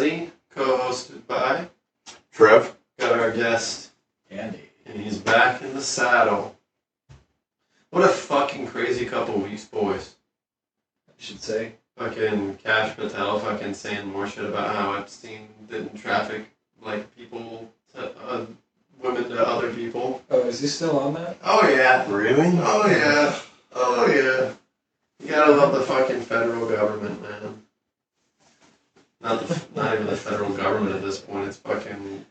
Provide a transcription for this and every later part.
Study, co-hosted by Trev. Got our guest, Andy. and he's back in the saddle. What a fucking crazy couple weeks, boys. I should say. Fucking Cash Patel fucking saying more shit about how Epstein didn't traffic, like, people, to, women to other people. Oh, is he still on that? Oh, yeah. Really? Oh, yeah. Oh, yeah. You gotta love the fucking federal government, man. Not even the federal government at this point. It's fucking...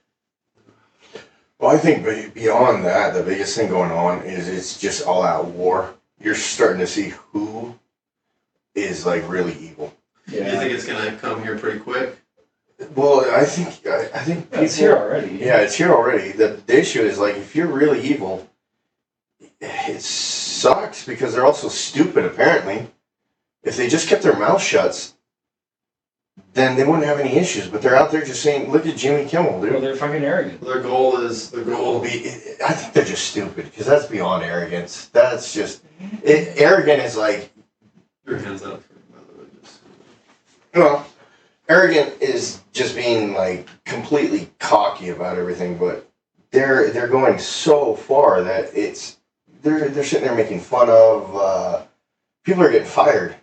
Well, I think beyond that, the biggest thing going on is it's just all-out war. You're starting to see who is, like, really evil. Yeah. You think it's gonna come here pretty quick? Well, I think people... It's here already. Yeah, it's here already. The issue is, like, if you're really evil, it sucks because they're also stupid, apparently. If they just kept their mouth shut, then they wouldn't have any issues. But they're out there just saying, look at Jimmy Kimmel, dude. Well, they're fucking arrogant. Their goal is... I think they're just stupid because that's beyond arrogance. That's just... Arrogant is like... Your hands up for by the way. Just... Well, arrogant is just being, like, completely cocky about everything, but they're going so far that it's... They're sitting there making fun of... people are getting fired,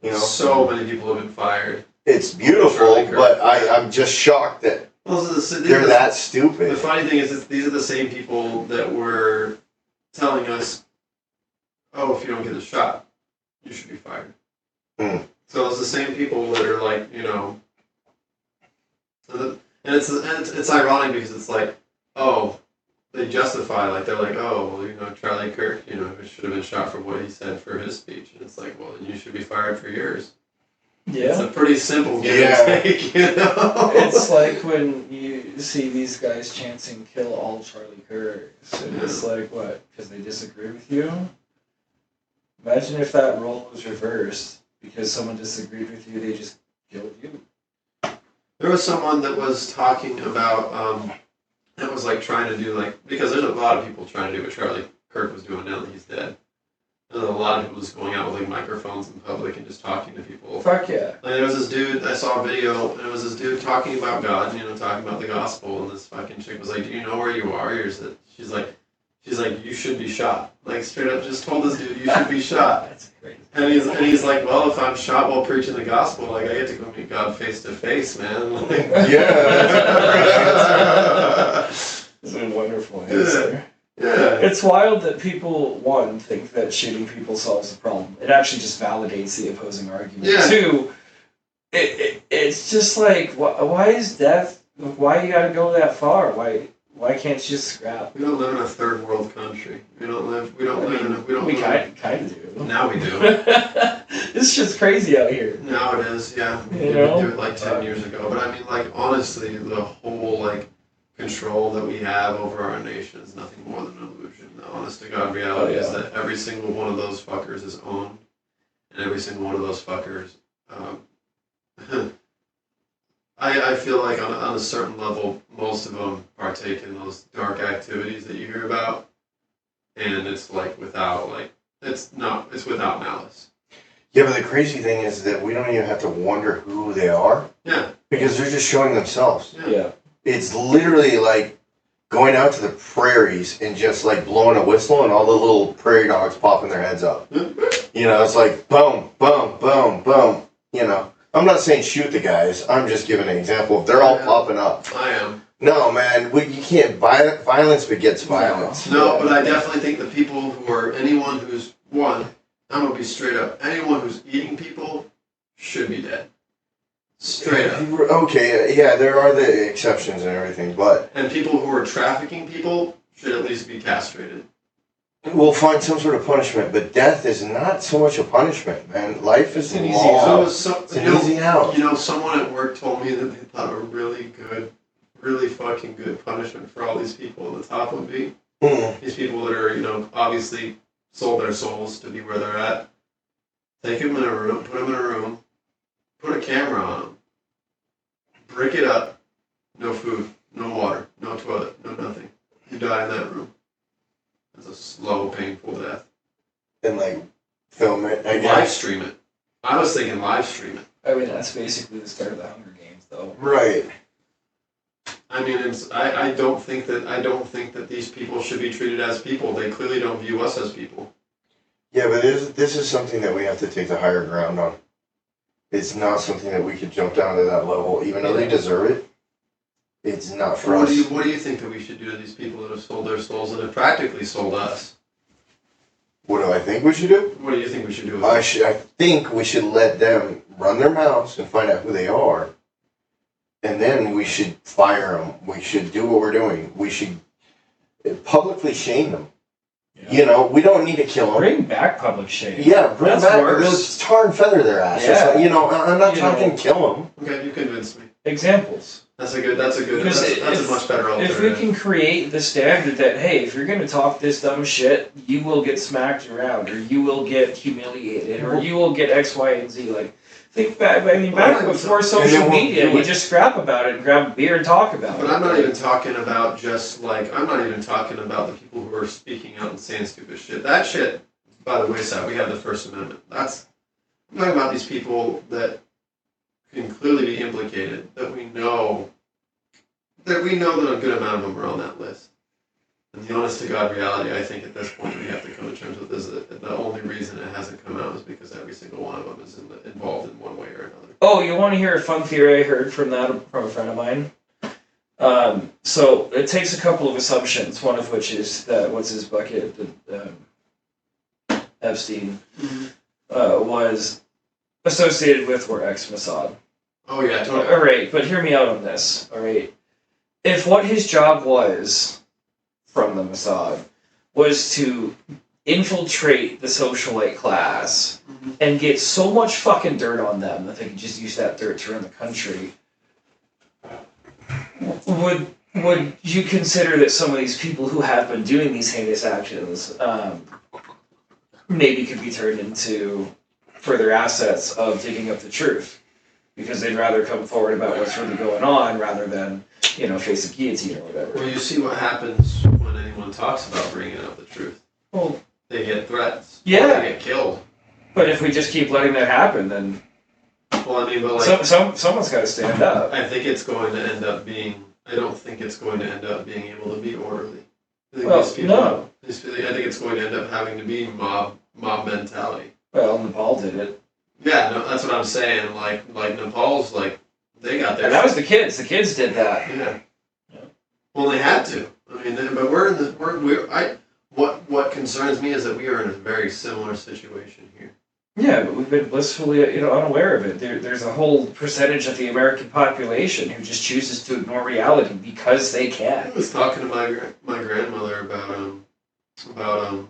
you know? So many people have been fired. It's beautiful, Charlie Kirk. but I'm just shocked that they're that stupid. The funny thing is, these are the same people that were telling us, oh, if you don't get a shot, you should be fired. Mm. So it's the same people that are like, you know, and it's ironic because it's like, oh, they justify, like, they're like, oh, well, you know, Charlie Kirk, you know, should have been shot for what he said for his speech. And it's like, well, then you should be fired for yours. Yeah. It's a pretty simple give and take, you know? It's like when you see these guys chanting, kill all Charlie Kirks. And it's like, what? Because they disagree with you? Imagine if that role was reversed. Because someone disagreed with you, they just killed you. There was someone that was talking about, that was like trying to do like, because there's a lot of people trying to do what Charlie Kirk was doing now that he's dead. There's a lot of people just going out with like microphones in public and just talking to people. Fuck yeah. Like there was this dude, I saw a video, and it was this dude talking about God, you know, talking about the gospel, and this fucking chick was like, do you know where you are? She's like, you should be shot. Like straight up just told this dude, you should be shot. That's crazy. And he's like, well, if I'm shot while preaching the gospel, like I get to go meet God face to face, man. Like, Yeah. It's a wonderful answer. Yeah. It's wild that people, one, think that shooting people solves the problem. It actually just validates the opposing argument. Yeah. Two, it's just like, why is death, why you gotta go that far? Why can't you just scrap? We don't live in a third world country. We kind of do. Now we do. This shit's crazy out here. Now it is, yeah. We You didn't know? do it like 10 years ago. But I mean, like, honestly, the whole, like, control that we have over our nation is nothing more than an illusion. The honest to God reality is that every single one of those fuckers is owned. And every single one of those fuckers, I feel like on a certain level, most of them partake in those dark activities that you hear about. And it's like without, like, it's without malice. Yeah, but the crazy thing is that we don't even have to wonder who they are. Yeah. Because they're just showing themselves. Yeah. It's literally like going out to the prairies and just like blowing a whistle and all the little prairie dogs popping their heads up. You know, it's like boom, boom, boom, boom. You know, I'm not saying shoot the guys. I'm just giving an example. They're all popping up. I am. No, man, you can't. Violence begets violence. No, but I definitely think the people who are, anyone who's, one, I'm going to be straight up, anyone who's eating people should be dead. Straight up. Okay, yeah, there are the exceptions and everything, but... And people who are trafficking people should at least be castrated. We'll find some sort of punishment, but death is not so much a punishment, man. Life is an easy long. out. It's an easy out. You know, someone at work told me that they thought a really fucking good punishment for all these people at the top would be. These people that are, you know, obviously sold their souls to be where they're at. Take them in a room, put them in a room, put a camera on them, brick it up, no food, no water, no toilet, no nothing. You die in that room. It's a slow, painful death. And, like, film it, I guess. Live stream it. I was thinking live stream it. I mean, that's basically the start of the Hunger Games. month, though. Right. I mean, I don't think that these people should be treated as people. They clearly don't view us as people. Yeah, but this is something that we have to take the higher ground on. It's not something that we could jump down to that level, even though they deserve it. It's not for us. What do you think that we should do to these people that have sold their souls and have practically sold us? What do I think we should do? What do you think we should do with I think we should let them run their mouths and find out who they are. And then we should fire them. We should do what we're doing. We should publicly shame them. Yeah. You know, we don't need to kill them. Bring back public shame. Yeah, bring That's back. worse. Let's tar and feather their asses. Yeah. You know, I'm not talking kill them. Okay, you convinced me. Examples. That's a much better alternative. If we can create the standard that, hey, if you're going to talk this dumb shit, you will get smacked around, or you will get humiliated, or you will get X, Y, and Z. Like, think back. I mean, back before social media, you just scrap about it and grab a beer and talk about it. But I'm not even talking about I'm not even talking about the people who are speaking out and saying stupid shit. That shit, by the wayside, we have the First Amendment. I'm talking about these people that can clearly be implicated, that we know that a good amount of them are on that list. And the honest to God reality, I think at this point we have to come to terms with is that the only reason it hasn't come out is because every single one of them is involved in one way or another. Oh, you want to hear a fun theory I heard from a friend of mine? So it takes a couple of assumptions, one of which is that what's his bucket, Epstein, was associated with or ex-Mossad. Oh yeah, totally. All right, but hear me out on this. All right, if what his job was from the Mossad was to infiltrate the socialite class and get so much fucking dirt on them that they could just use that dirt to run the country, would you consider that some of these people who have been doing these heinous actions maybe could be turned into further assets of digging up the truth? Because they'd rather come forward about what's really going on rather than, face a guillotine or whatever. Well, you see what happens when anyone talks about bringing out the truth. Well, they get threats. Yeah. Or they get killed. But if we just keep letting that happen, then someone's got to stand up. I think it's going to end up being. I don't think it's going to end up being able to be orderly. I think no. I think it's going to end up having to be mob mentality. Well, Nepal did it. Yeah, no, that's what I'm saying. Like Nepal's they got their. And that was the kids. The kids did that. Yeah. Well, they had to. I mean, but what concerns me is that we are in a very similar situation here. Yeah, but we've been blissfully, unaware of it. There's a whole percentage of the American population who just chooses to ignore reality because they can. I was talking to my grandmother about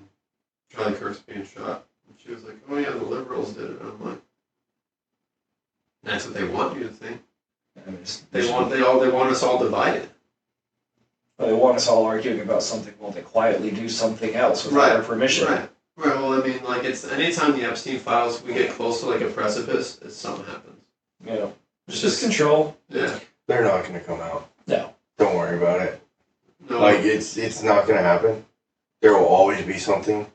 Charlie Kirk's being shot. And she was like, "Oh yeah, the liberals did it." And I'm like, "That's what they want you to think. They want us all divided. They want us all arguing about something while they quietly do something else without our permission." Right. Well, I mean, it's anytime the Epstein files, we get close to a precipice, something happens. Yeah. It's just control. Yeah. They're not going to come out. No. Don't worry about it. No. It's not going to happen. There will always be something,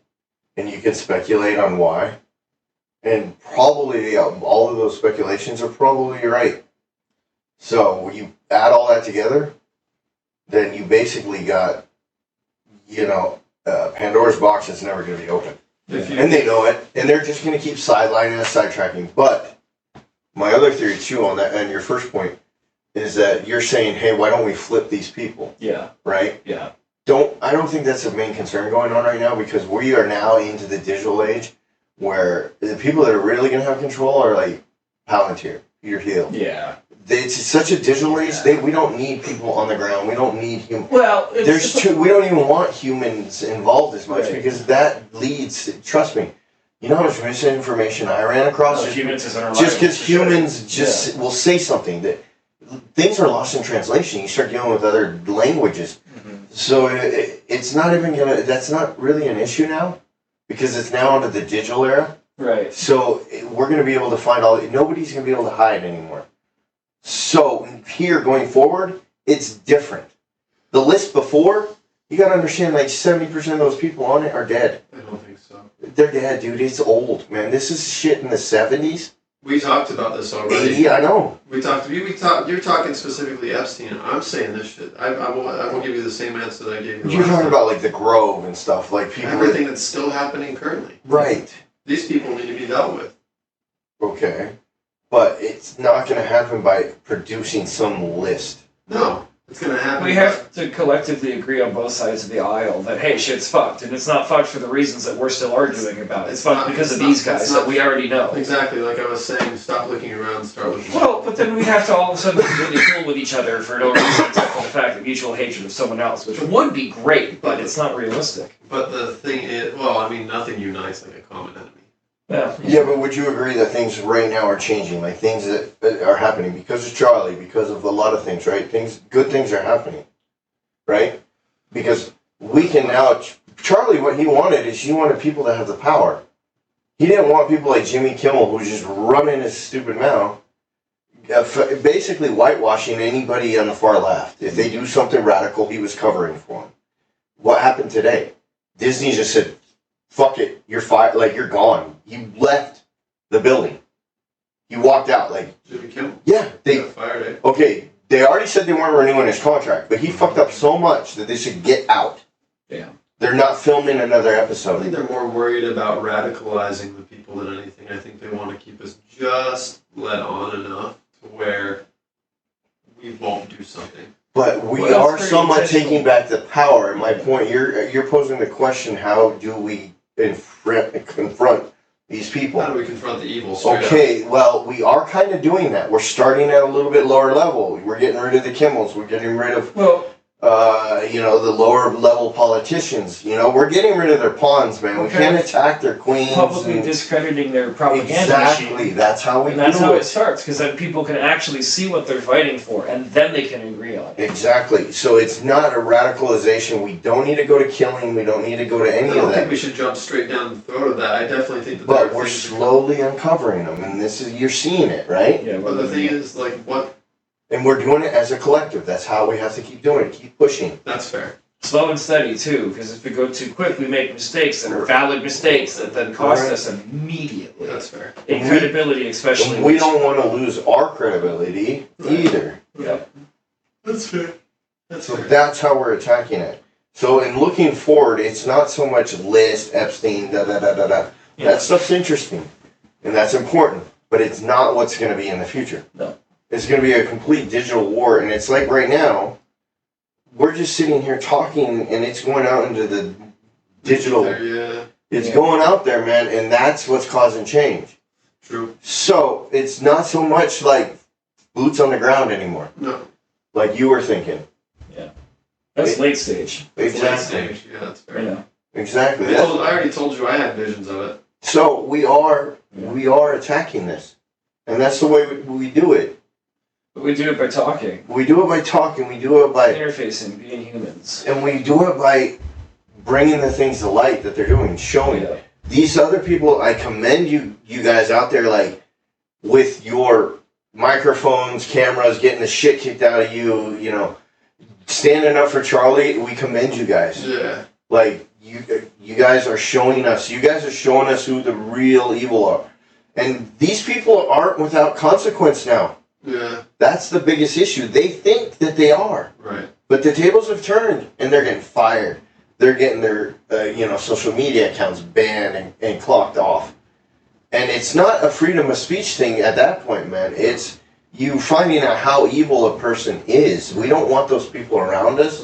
and you can speculate on why. And probably all of those speculations are probably right. So when you add all that together, then you basically got, Pandora's box is never going to be open. And they know it, and they're just going to keep sidelining and sidetracking. But my other theory, too, on that, and your first point, is that you're saying, hey, why don't we flip these people? Yeah. Right? Yeah. I don't think that's the main concern going on right now, because we are now into the digital age where the people that are really going to have control are like Palantir, Peter Thiel. Yeah. It's such a digital age. We don't need people on the ground. We don't need humans. Well, we don't even want humans involved as much, because that leads to, trust me, you know how much misinformation I ran across? Just because humans will say something that things are lost in translation. You start dealing with other languages. Mm-hmm. So it's not even that's not really an issue now, because it's now into the digital era. Right. So we're going to be able to find nobody's going to be able to hide anymore. So here going forward, it's different. The list before, you got to understand, 70% of those people on it are dead. I don't think so. They're dead, dude. It's old, man. This is shit in the 70s. We talked about this already. Yeah, I know. We talked. You're talking specifically Epstein. I'm saying this shit. I will give you the same answer that I gave you. You're talking about like the Grove and stuff, like people. Everything that's still happening currently. Right. These people need to be dealt with. Okay, but it's not going to happen by producing some list. No, it's going to happen. We have to collectively agree on both sides of the aisle that, hey, shit's fucked. And it's not fucked for the reasons that we're still arguing about. It's fucked because of these guys that we already know. Exactly, like I was saying, stop looking around, start looking. Well, but then we have to all of a sudden be really cool with each other for no reason except for the fact of mutual hatred of someone else, which would be great, but it's not realistic. But the thing is, well, I mean, nothing unites like a common enemy. Yeah, but would you agree that things right now are changing? Like things that are happening because of Charlie, because of a lot of things, right? Good things are happening, right? Because we can now. Charlie, what he wanted is he wanted people to have the power. He didn't want people like Jimmy Kimmel who's just running his stupid mouth, basically whitewashing anybody on the far left. If they do something radical, he was covering for them. What happened today? Disney just said, fuck it, you're fired, like you're gone. He left the building. He walked out, like Jimmy Kimmel. Yeah, they got fired. Eh? Okay. They already said they weren't renewing his contract, but he fucked up so much that they should get out. Yeah, they're not filming another I episode. think they're more worried about radicalizing the people than anything. I think they want to keep us just let on enough to where we won't do something. But we Well, are somewhat taking back the power. And my point, you're posing the question: how do we confront these people? How do we confront the evil? Okay, well, we are kind of doing that. We're starting at a little bit lower level. We're getting rid of the Kimmels. We're getting rid of, the lower level politicians. We're getting rid of their pawns, man. We can't attack their queens. Publicly discrediting their propaganda machine. Exactly. That's how we do it. And that's how it starts, because then people can actually see what they're fighting for, and then they can agree on it. Exactly. So it's not a radicalization. We don't need to go to killing. We don't need to go to any I of don't that. think we should jump straight down the throat of that. I definitely think that. But we're slowly uncovering them, and you're seeing it, right? Yeah. But the thing is, like, what? And we're doing it as a collective. That's how we have to keep doing it. Keep pushing. That's fair. Slow and steady, too, because if we go too quick, we make mistakes that are valid mistakes that then cost us immediately. That's fair. In credibility, especially. And we don't want to lose our credibility either. Yep. That's fair. So that's how we're attacking it. So in looking forward, it's not so much List, Epstein, da-da-da-da-da. Yeah. That stuff's interesting. And that's important. But it's not what's going to be in the future. No. It's going to be a complete digital war. And it's like right now, we're just sitting here talking, and it's going out into the digital. Yeah. It's going out there, man, and that's what's causing change. True. So it's not so much like boots on the ground anymore. No. Like you were thinking. That's late stage. Exactly. Late stage. Yeah, that's fair. Yeah. Exactly. I already told you I had visions of it. So we are attacking this, and that's the way we do it. But we do it by talking. We do it by talking. We do it by Interfacing, being humans. and we do it by bringing the things to light that they're doing, showing. Yeah. These other people, I commend you guys out there, like, with your microphones, cameras, getting the shit kicked out of you, standing up for Charlie. We commend you guys. Yeah. Like, you guys are showing us. You guys are showing us who the real evil are. And these people aren't without consequence now. Yeah. That's the biggest issue. They think that they are. Right. But the tables have turned, and they're getting fired. They're getting their, social media accounts banned and clocked off. And it's not a freedom of speech thing at that point, man. It's you finding out how evil a person is. We don't want those people around us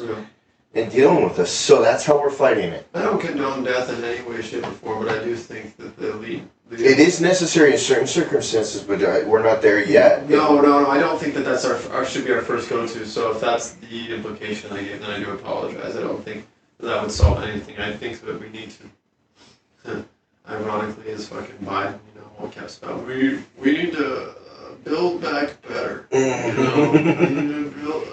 and dealing with us. So that's how we're fighting it. I don't condone death in any way, shape, or form, but I do think that the elite... It is necessary in certain circumstances, but we're not there yet. No. I don't think that that's our should be our first go-to. So if that's the implication I gave, then I do apologize. I don't think that would solve anything. I think that we need to, ironically, as fucking Biden, all caps about, we need to build back better. We need to build.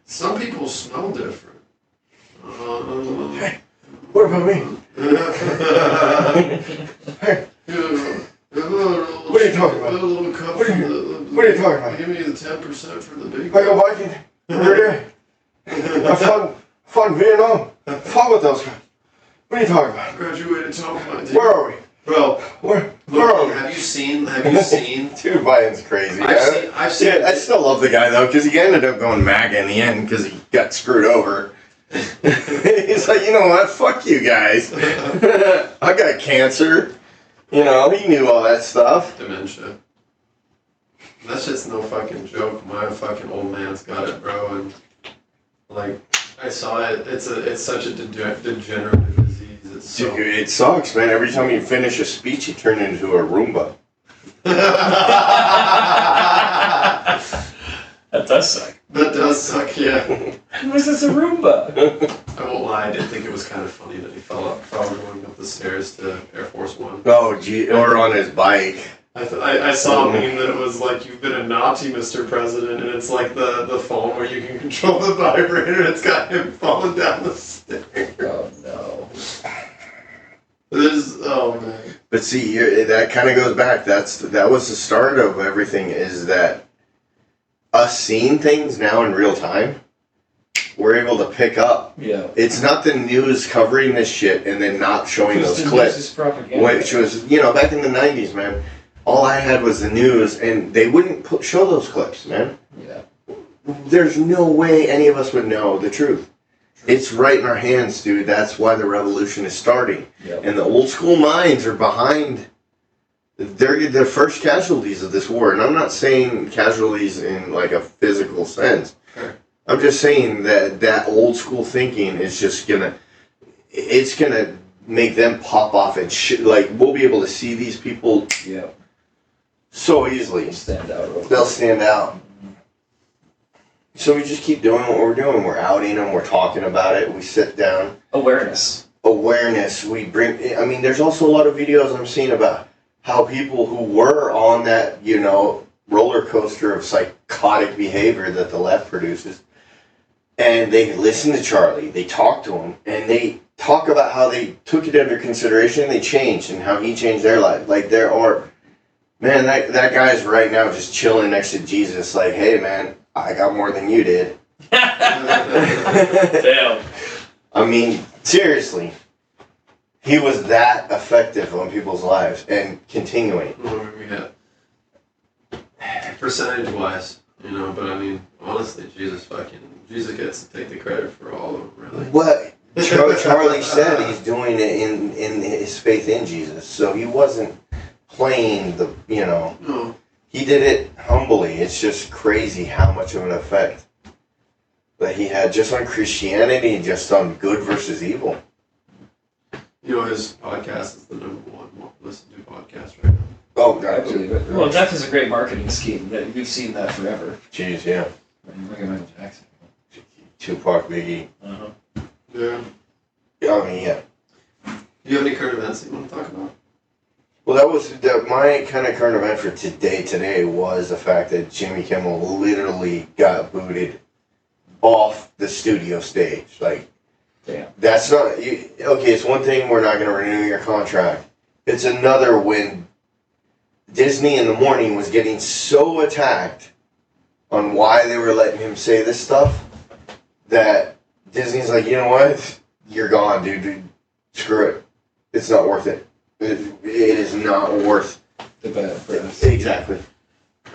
Some people smell different. Hey, what about me? Hey. What are you talking about? What are you talking about? Give me the 10% for the big I go Viking every day. I fought in Vietnam. Fought with those guys. What are you talking about? Graduated top line. Where are we? Bro, Where look, are we? have you seen? Dude, Biden's crazy. I've seen. Yeah, I still love the guy, though, because he ended up going MAGA in the end because he got screwed over. He's like, you know what? Fuck you guys. I got cancer. You know, he knew all that stuff. Dementia. That shit's no fucking joke. My fucking old man's got it, bro, and like I saw it. It's such a degenerative disease. It's so. Dude, it sucks, man. Every time you finish a speech, you turn into a Roomba. That does suck. That does suck, yeah. What's this, a Roomba? I won't lie, I did think it was kind of funny that he fell going up the stairs to Air Force One. Oh, gee, or on his bike. I saw a meme that it was like, you've been a Nazi, Mr. President, and it's like the phone where you can control the vibrator, and it's got him falling down the stairs. Oh no. Oh man. But see, that kind of goes back. That was the start of everything, is that us seeing things now in real time, we're able to pick up. Yeah. It's not the news covering this shit and then not showing those clips. Which was, back in the 90s, man. All I had was the news, and they wouldn't show those clips, man. Yeah. There's no way any of us would know the truth. It's right in our hands, dude. That's why the revolution is starting. Yep. And the old school minds are behind. They're the first casualties of this war. And I'm not saying casualties in like a physical sense. Sure. I'm just saying that old school thinking is just it's gonna make them pop off and shit. Like, we'll be able to see these people so easily. They'll stand out. So we just keep doing what we're doing. We're outing them. We're talking about it. We sit down. Awareness. We bring. I mean, there's also a lot of videos I'm seeing about how people who were on that, roller coaster of psychotic behavior that the left produces, and they listen to Charlie. They talk to him, and they talk about how they took it under consideration and they changed, and how he changed their life. Like, there are, man, that guy's right now just chilling next to Jesus. Like, hey, man, I got more than you did. Damn. I mean, seriously. He was that effective on people's lives and continuing. Well, we got percentage-wise, but I mean, honestly, Jesus gets to take the credit for all of them, really. What Charlie said, he's doing it in his faith in Jesus. So he wasn't playing No. He did it humbly. It's just crazy how much of an effect that he had just on Christianity, just on good versus evil. His podcast is the #1 listened to podcast right now. Oh, I God. believe it. Well, death is a great marketing scheme. We've seen that forever. Jeez, yeah. Look at Michael Jackson. Tupac, Biggie. Uh-huh. Yeah. I mean, yeah. Do you have any current events that you want to talk about? Well, that was my kind of current event for today was the fact that Jimmy Kimmel literally got booted off the studio stage. Like, damn. That's not... okay, it's one thing we're not going to renew your contract. It's another when Disney in the morning was getting so attacked on why they were letting him say this stuff that Disney's like, you know what? You're gone, dude. Screw it. It's not worth it. It is not worth the bad press. Exactly.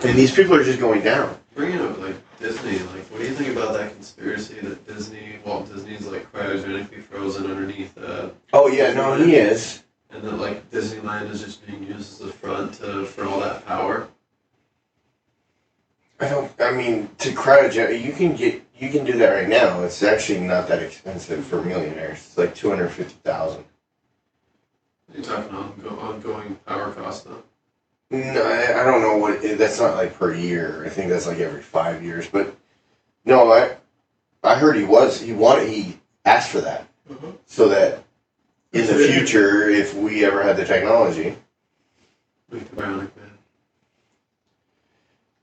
And these people are just going down. Bringing up Disney, what do you think about that conspiracy that Walt Disney's cryogenically frozen underneath? Oh yeah, no, he is. And that Disneyland is just being used as a front for all that power. To cryogenic, you can do that right now. It's actually not that expensive for millionaires. It's like $250,000. You're talking ongoing power cost though. No, I don't know what. That's not per year. I think that's every 5 years. But no, I heard he asked for that so that in the future, if we ever had the technology, Like the Bionic Man.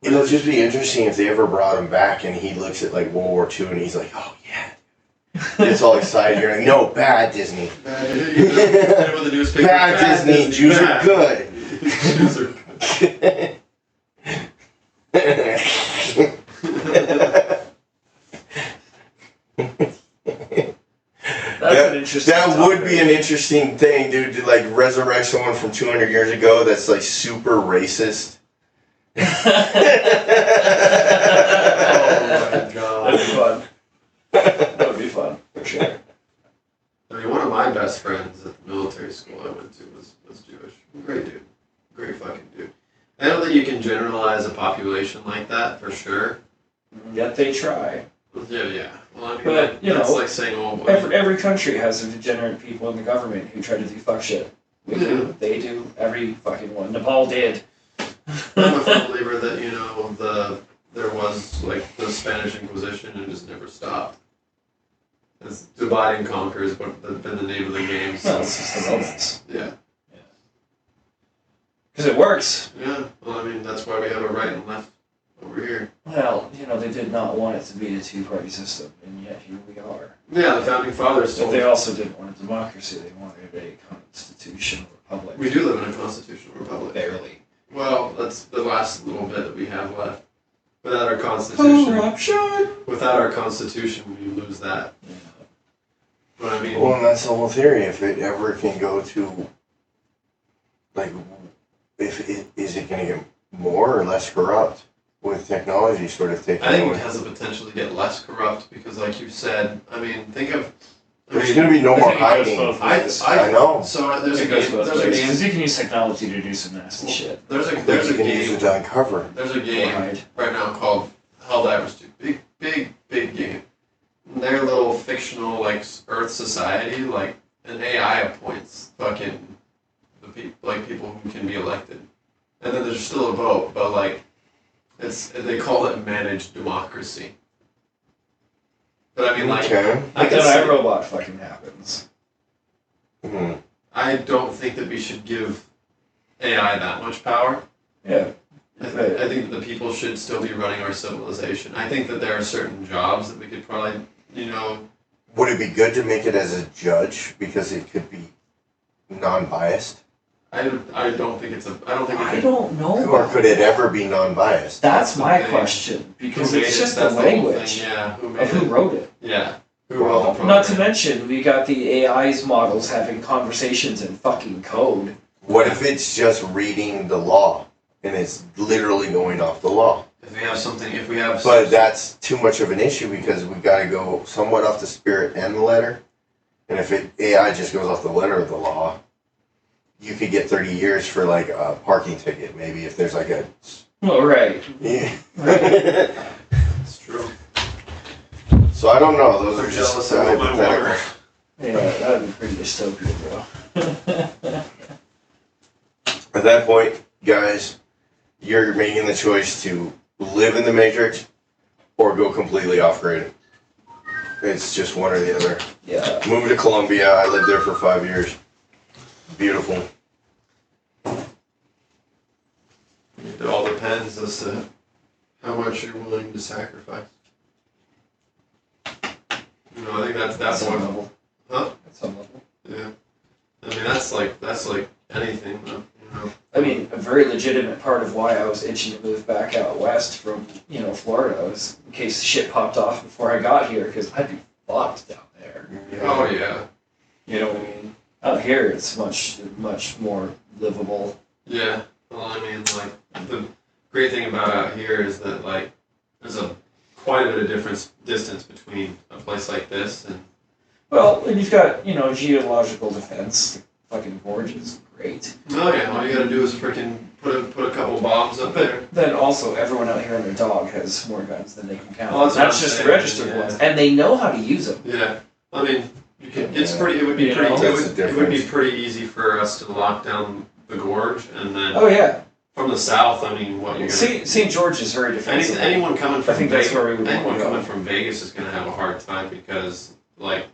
It'll just be interesting if they ever brought him back and he looks at World War II and he's like, oh yeah. It's all excited. You're like, no, bad Disney. Bad Disney. Bad Disney. Jews are good. Jews are good. That's an interesting. That would be an interesting thing, dude, to like resurrect someone from 200 years ago that's like super racist. Oh my god. That'd be fun. That would be fun, for sure. I mean, one of my best friends at the military school I went to was Jewish. Great dude. Great fucking dude. I know that you can generalize a population like that, for sure. Yet they try. Yeah. Well, I mean, But, you that's know, like saying, oh, Every country has degenerate people in the government who try to do fuck shit. We do. They do. Every fucking one. Nepal did. I'm a firm believer that, you know, there was, like, the Spanish Inquisition and it just never stopped. It's divide and conquer is what been the name of the game. So. No, it's just the Romans. Yeah. Because it works. Yeah. Well, I mean, that's why we have a right and left over here. Well, you know, they did not want it to be a two-party system, and yet here we are. Yeah, the founding fathers But told they also didn't want a democracy. They wanted a constitutional republic. We do live in a constitutional republic. Barely. Well, that's the last little bit that we have left. Without our constitution, we lose that. Yeah. But I mean, Well, and that's the whole theory. If it ever can go to, like, is it going to get more or less corrupt with technology sort of taking I think over? it has the potential to get less corrupt because, like you said, I mean, think of. There's going to be no more hiding. I know. So there's a It goes game. both There's a ways. game. Because you can use technology to do some nasty shit. There's a You can use game. it to uncover. There's a game Right. right now called Helldivers 2. Big game. Their little fictional like Earth society, like an AI appoints fucking people who can be elected, and then there's still a vote, but like they call it managed democracy. But I mean, like, Okay. I But can then see- iRobot fucking happens. Mhm. I don't think that we should give AI that much power. Yeah. I think that the people should still be running our civilization. I think that there are certain jobs that we could probably, you know, Would it be good to make it as a judge because it could be non-biased? I don't think it's I don't know. Or could it ever be non-biased? That's my the thing. question. Because Who made it's it? just the That's whole thing. language Yeah, who made of who it? wrote it. Yeah. Who Well, wrote the program? Not to mention, we got the AI's models having conversations in fucking code. What if it's just reading the law and it's literally going off the law? If we have But that's too much of an issue because we got to go somewhat off the spirit and the letter. And if AI just goes off the letter of the law, you could get 30 years for like a parking ticket, maybe if there's like a. Well, right. Yeah. It's true. So I don't know. Those I'm are just jealous of all my water. hypotheticals. Yeah, that would be pretty dystopian, bro. At that point, guys, you're making the choice to live in the Matrix or go completely off grid. It's just one or the other. Yeah. Moved to Colombia. I lived there for 5 years. Beautiful. It all depends as to how much you're willing to sacrifice. You know, I think that's some what. level. Huh? At some level. Yeah. I mean, that's like anything, though. You know. I mean, a very legitimate part of why I was itching to move back out west from, Florida was in case shit popped off before I got here, because I'd be fucked down there. Oh yeah. You know what I mean? Out here, it's much more livable. Yeah. Well, I mean, like the great thing about out here is that like there's quite a bit of distance between a place like this and. Well, and you've got, geological defense. The fucking gorge is great. Oh yeah, all you gotta do is freaking put a couple bombs up there. But then also, everyone out here on their dog has more guns than they can count. Well, that's what That's I'm just the saying, registered yeah. ones, and they know how to use them. Yeah, I mean, you can. It's Yeah. pretty. It would be You pretty. know? It That's would, the it would be difference. pretty easy for us to lock down the gorge, and then Oh yeah, from the south. I mean, what you're gonna. St. George is very defensive. Anyone coming from I think that's Vegas, where we would anyone want to go. coming from Vegas is gonna have a hard time because like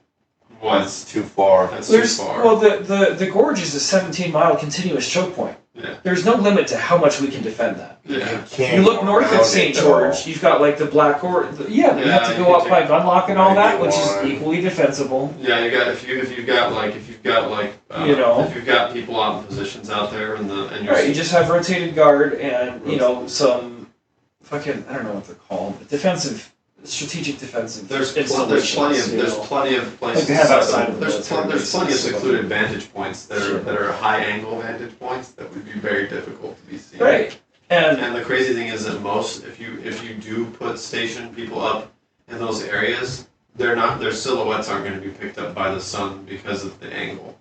That's too far. that's There's too far. well, the gorge is a 17-mile continuous choke point. Yeah. There's no limit to how much we can defend that. Yeah. Can't You look go north around of St. it, George, though. you've got like the Black Gorge. Yeah, we have to you go up can by take- Gunlock and all that, which 91. is equally defensible. Yeah, you got if you've got You if you've got people out in positions out there and you're Right, you just have rotated guard and some fucking I don't know what they're called, but defensive strategic defensive There's installations. plenty of places. Like they have outside of the there's military plenty of bases, secluded vantage points that Sure. are high angle vantage points that would be very difficult to be seen. Right. And the crazy thing is that if you do station people up in those areas, their silhouettes aren't going to be picked up by the sun because of the angle.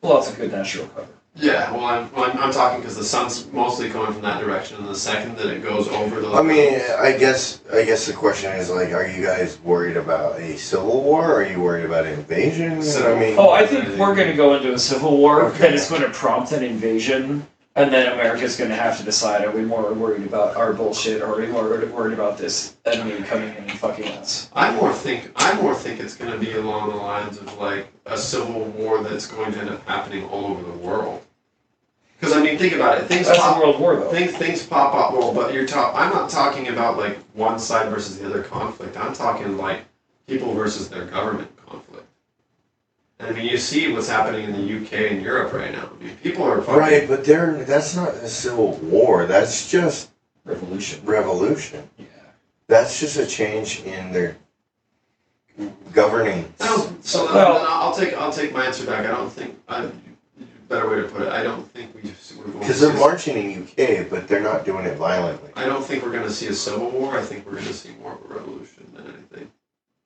Well, it's a good natural cover. Yeah, well, I'm talking because the sun's mostly coming from that direction, and the second that it goes over those. I mean, mountains- I guess the question is like, are you guys worried about a civil war? Are you worried about invasion? I mean, Oh, I think we're going to go into a civil war Okay. that is going to prompt an invasion, and then America's going to have to decide: are we more worried about our bullshit, or are we more worried about this enemy coming in and fucking us? I more think it's going to be along the lines of like a civil war that's going to end up happening all over the world. Because I mean, think about it. That's a world war, though. Things pop up. Well, but I'm not talking about like one side versus the other conflict. I'm talking like people versus their government conflict. And I mean, you see what's happening in the UK and Europe right now. I mean, people are fucking, right, but that's not a civil war. That's just revolution. Yeah. That's just a change in their governing. So Well- then I'll take my answer back. I don't think better way to put it. I don't think we're going to Because they're marching in UK, but they're not doing it violently. I don't think we're going to see a civil war. I think we're going to see more of a revolution than anything.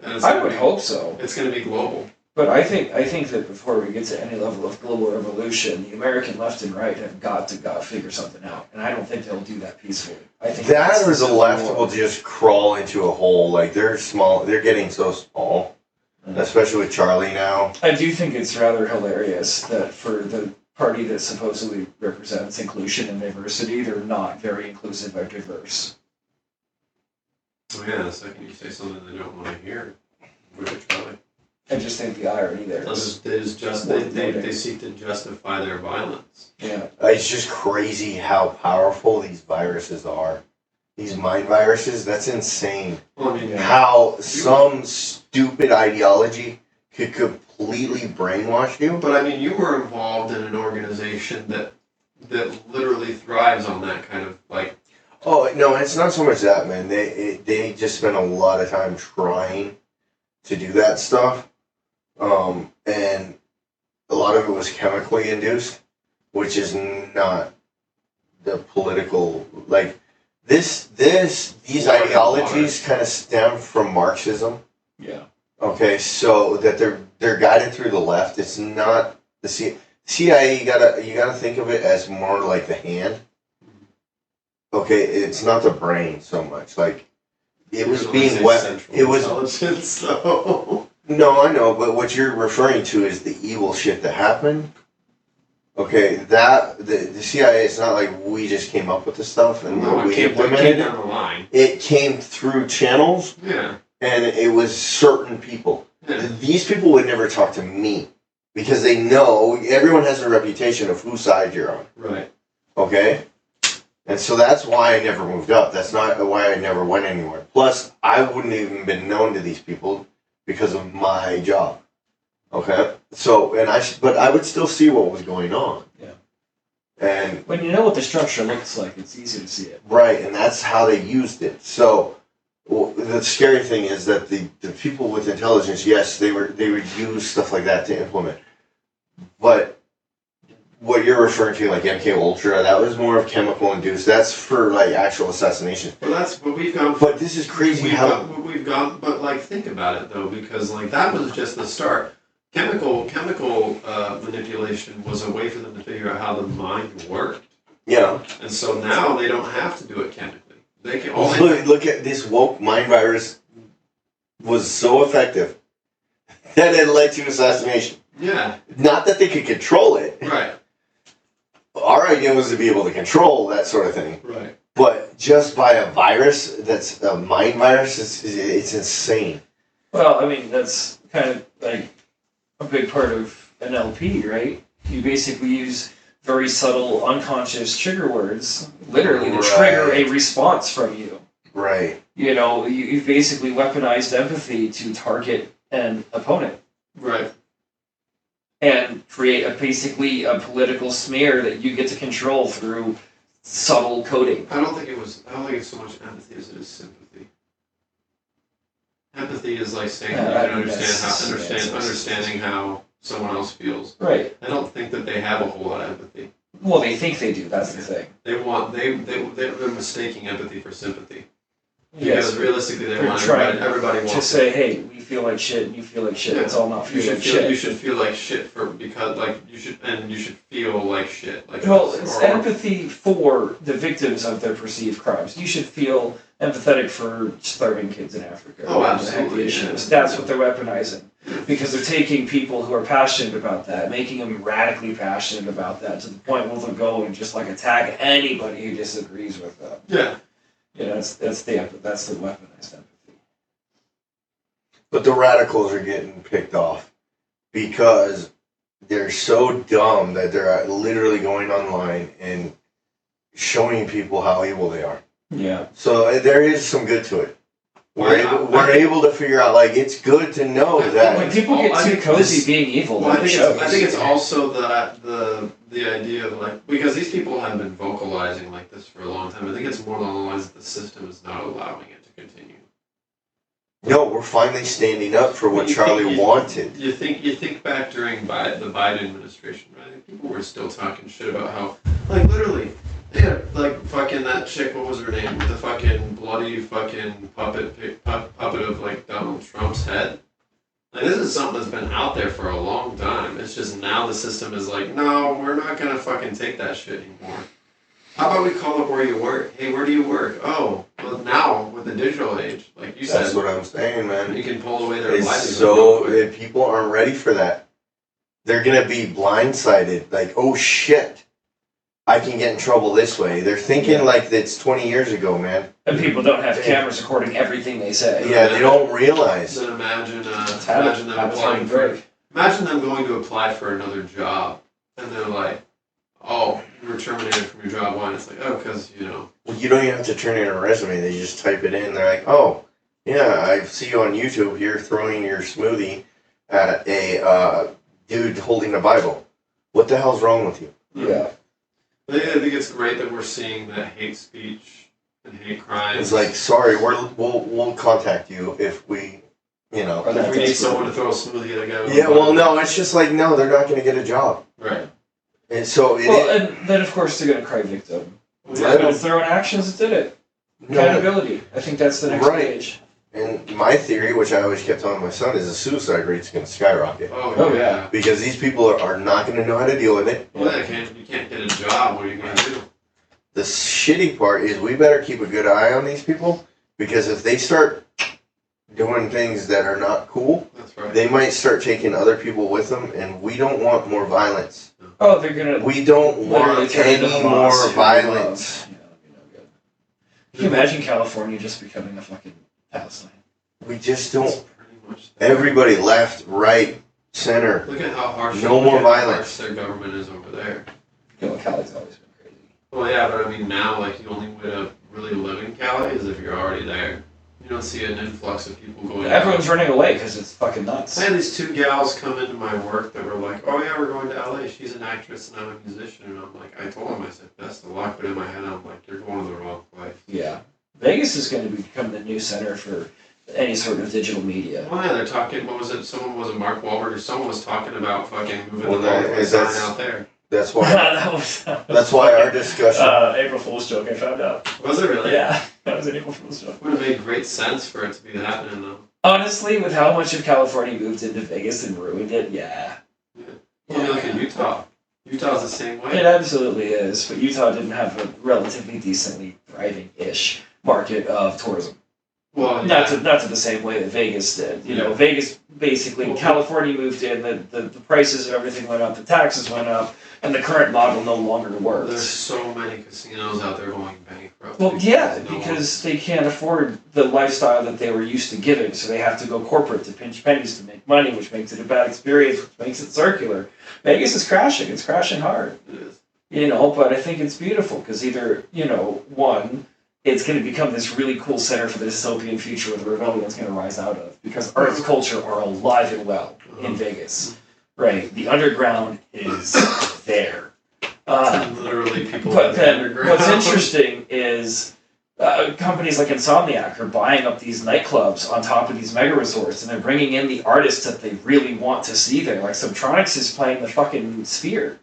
And it's I gonna would be- hope so. It's going to be global. But I think that before we get to any level of global revolution, the American left and right have got to figure something out, and I don't think they'll do that peacefully. I think That or the civil left war. will just crawl into a hole. Like they're small. They're getting so small, especially with Charlie now. I do think it's rather hilarious that for the party that supposedly represents inclusion and diversity, they're not very inclusive or diverse. Oh yeah, the second you say something they don't want to hear, which probably I just think the irony there is, they seek to justify their violence. yeah. It's just crazy how powerful these viruses are. These mind viruses. That's insane. Well, I mean, How some stupid ideology could completely brainwash you. but I mean, you were involved in an organization that literally thrives on that kind of like. Oh no, it's not so much that, man. They just spent a lot of time trying to do that stuff, and a lot of it was chemically induced, which is not the political like these ideologies kind of stem from Marxism. Yeah. Okay, so that they're guided through the left. It's not the CIA. You gotta think of it as more like the hand. Okay, it's not the brain so much. Like it was being wet. It was intelligence, so. no, I know, but what you're referring to is the evil shit that happened. Okay, that the CIA. It's not like we just came up with the stuff and No, we it came implemented down it. the line. It came through channels, Yeah. and it was certain people. Yeah. These people would never talk to me because they know everyone has a reputation of whose side you're on. Right. Okay? And so that's why I never moved up. That's not why I never went anywhere. Plus, I wouldn't even been known to these people because of my job. Okay? So, but I would still see what was going on. Yeah. And, When you know what the structure looks like, it's easy to see it. right, and that's how they used it. So, the scary thing is that the people with intelligence, yes, they would use stuff like that to implement. But what you're referring to, like MK Ultra, that was more of chemical induced. That's for like actual assassination. But we've gone. But this is crazy We've gone. But like, think about it though, because like that was just the start. Chemical manipulation was a way for them to figure out how the mind worked, Yeah. and so now they don't have to do it chemically. They can Look at this woke mind virus was so effective that it led to assassination. Yeah. Not that they could control it. Right. Our idea was to be able to control that sort of thing. Right. But just by a virus that's a mind virus, it's insane. Well, I mean, that's kind of like a big part of NLP, right? You basically use very subtle, unconscious trigger words, literally, to trigger a response from you. Right. You know, you've basically weaponized empathy to target an opponent. Right. And create basically a political smear that you get to control through subtle coding. I don't think it's so much empathy as it is sympathy. Empathy is like saying Yeah, you I can mean, that's- understanding how someone else feels. Right. I don't think that they have a whole lot of empathy. Well, they think they do. That's the thing. They're mistaking empathy for sympathy. Yes. Because realistically, They're want trying everybody wants to say, hey, we feel like shit, and you feel like shit. Yeah. It's all not you feeling should shit. you should feel like shit you should feel like shit. Like Well, it's empathy for the victims of their perceived crimes. You should feel empathetic for starving kids in Africa. Oh, whatever the heck absolutely, the issue yeah. is. That's what they're weaponizing. Because they're taking people who are passionate about that, making them radically passionate about that, to the point where they'll go and just like attack anybody who disagrees with them. Yeah. You know, that's the weaponized empathy. But the radicals are getting picked off because they're so dumb that they're literally going online and showing people how evil they are. Yeah. So there is some good to it. Well, We're able to figure out, like, it's good to know When that. people get I too think cozy this- being evil, Well, I that think shows. it's also the idea of like, because these people have been vocalizing like this for a long time. I think it's more along the lines that the system is not allowing it to continue. No, we're finally standing up for what Charlie wanted. You think back during the Biden administration, right? People were still talking shit about how, like, literally, they had like fucking that chick. What was her name? The fucking bloody fucking puppet of like Donald Trump's head. Like, this is something that's been out there for a long time. It's just now the system is like, no, we're not gonna fucking take that shit anymore. How about we call up where you work? Hey, where do you work? Oh, well, now with the digital age, like you That's said, what I'm saying, man. you can pull away their It's livelihood. so people aren't ready for that. They're gonna be blindsided. Like, oh shit, I can get in trouble this way. They're thinking like it's 20 years ago, man. And people don't have cameras recording everything they say. Yeah, they don't realize. Then imagine them Habits applying are for. break. Imagine them going to apply for another job, and they're like, "Oh, you were terminated from your job. Why?" And it's like, "Oh, because you know." Well, you don't even have to turn in a resume. They just type it in. They're like, oh, yeah, I see you on YouTube. You're throwing your smoothie at a dude holding a Bible. What the hell's wrong with you? Yeah. I think it's great that we're seeing that hate speech and hate crimes. It's like, sorry, we'll contact you if we, you know. if we need someone to throw a smoothie at a guy. With Yeah, a well, Bible. no, it's just like, no, they're not going to get a job. Right. And so And then of course they're gonna cry victim. Yeah, But it's their own actions that did it. no, Accountability. I think that's the next Right. stage. and my theory, which I always kept telling my son, is the suicide rate's going to skyrocket. Oh, yeah. Because these people are not going to know how to deal with it. Well, you can't get a job. What are you gonna do? The shitty part is we better keep a good eye on these people, because if they start doing things that are not cool, That's right. they might start taking other people with them, and we don't want more violence. Oh, they're gonna We don't literally want turn into any Hamas, more who we violence. love. Yeah, that'd be no good. Can you imagine California just becoming a fucking Palestine? We just That's don't. pretty much that. Everybody left, right, center. Look at how harsh. No look more at how violence. harsh their government is over there. You know, Cali's always been crazy. Well, yeah, but I mean now, like, the only way to really live in Cali is if you're already there. You don't see an influx of people going. Everyone's running away because it's fucking nuts. I had these two gals come into my work that were like, "Oh yeah, we're going to LA. She's an actress and I'm a musician." And I'm like, I told them, I said, "Best of luck," but in my head, I'm like, "You're going to the wrong place." Yeah. Vegas is going to become the new center for any sort of digital media. Well, yeah, they're talking. What was it? Someone was it Mark Wahlberg or someone was talking about fucking moving Well, the Broadway sign that's- out there. That's why. that was That's why our discussion. April Fool's joke, I found out. Was it really? Yeah, that was an April Fool's joke. Would have made great sense for it to be happening though. Honestly, with how much of California moved into Vegas and ruined it, yeah. Well, I mean, look at Utah. Utah's the same way. It absolutely is, but Utah didn't have a relatively decently thriving-ish market of tourism. Well, Not to the same way that Vegas did. You know, Yeah. Vegas basically, Well, California moved in, the prices of everything went up, the taxes went up, and the current model no longer There's works. so many casinos out there going bankrupt. Well, yeah, no one- because they can't afford the lifestyle that they were used to giving, so they have to go corporate to pinch pennies to make money, which makes it a bad experience, which makes it circular. Vegas is crashing. It's crashing hard. It is. You know, but I think it's beautiful because either, you know, one, it's going to become this really cool center for the dystopian future where the rebellion's going to rise out of because art and culture are alive and well in Vegas. Right. The underground is there. Literally, people. But in the then underground. what's interesting is companies like Insomniac are buying up these nightclubs on top of these mega resorts, and they're bringing in the artists that they really want to see there. Like Subtronics is playing the fucking Sphere.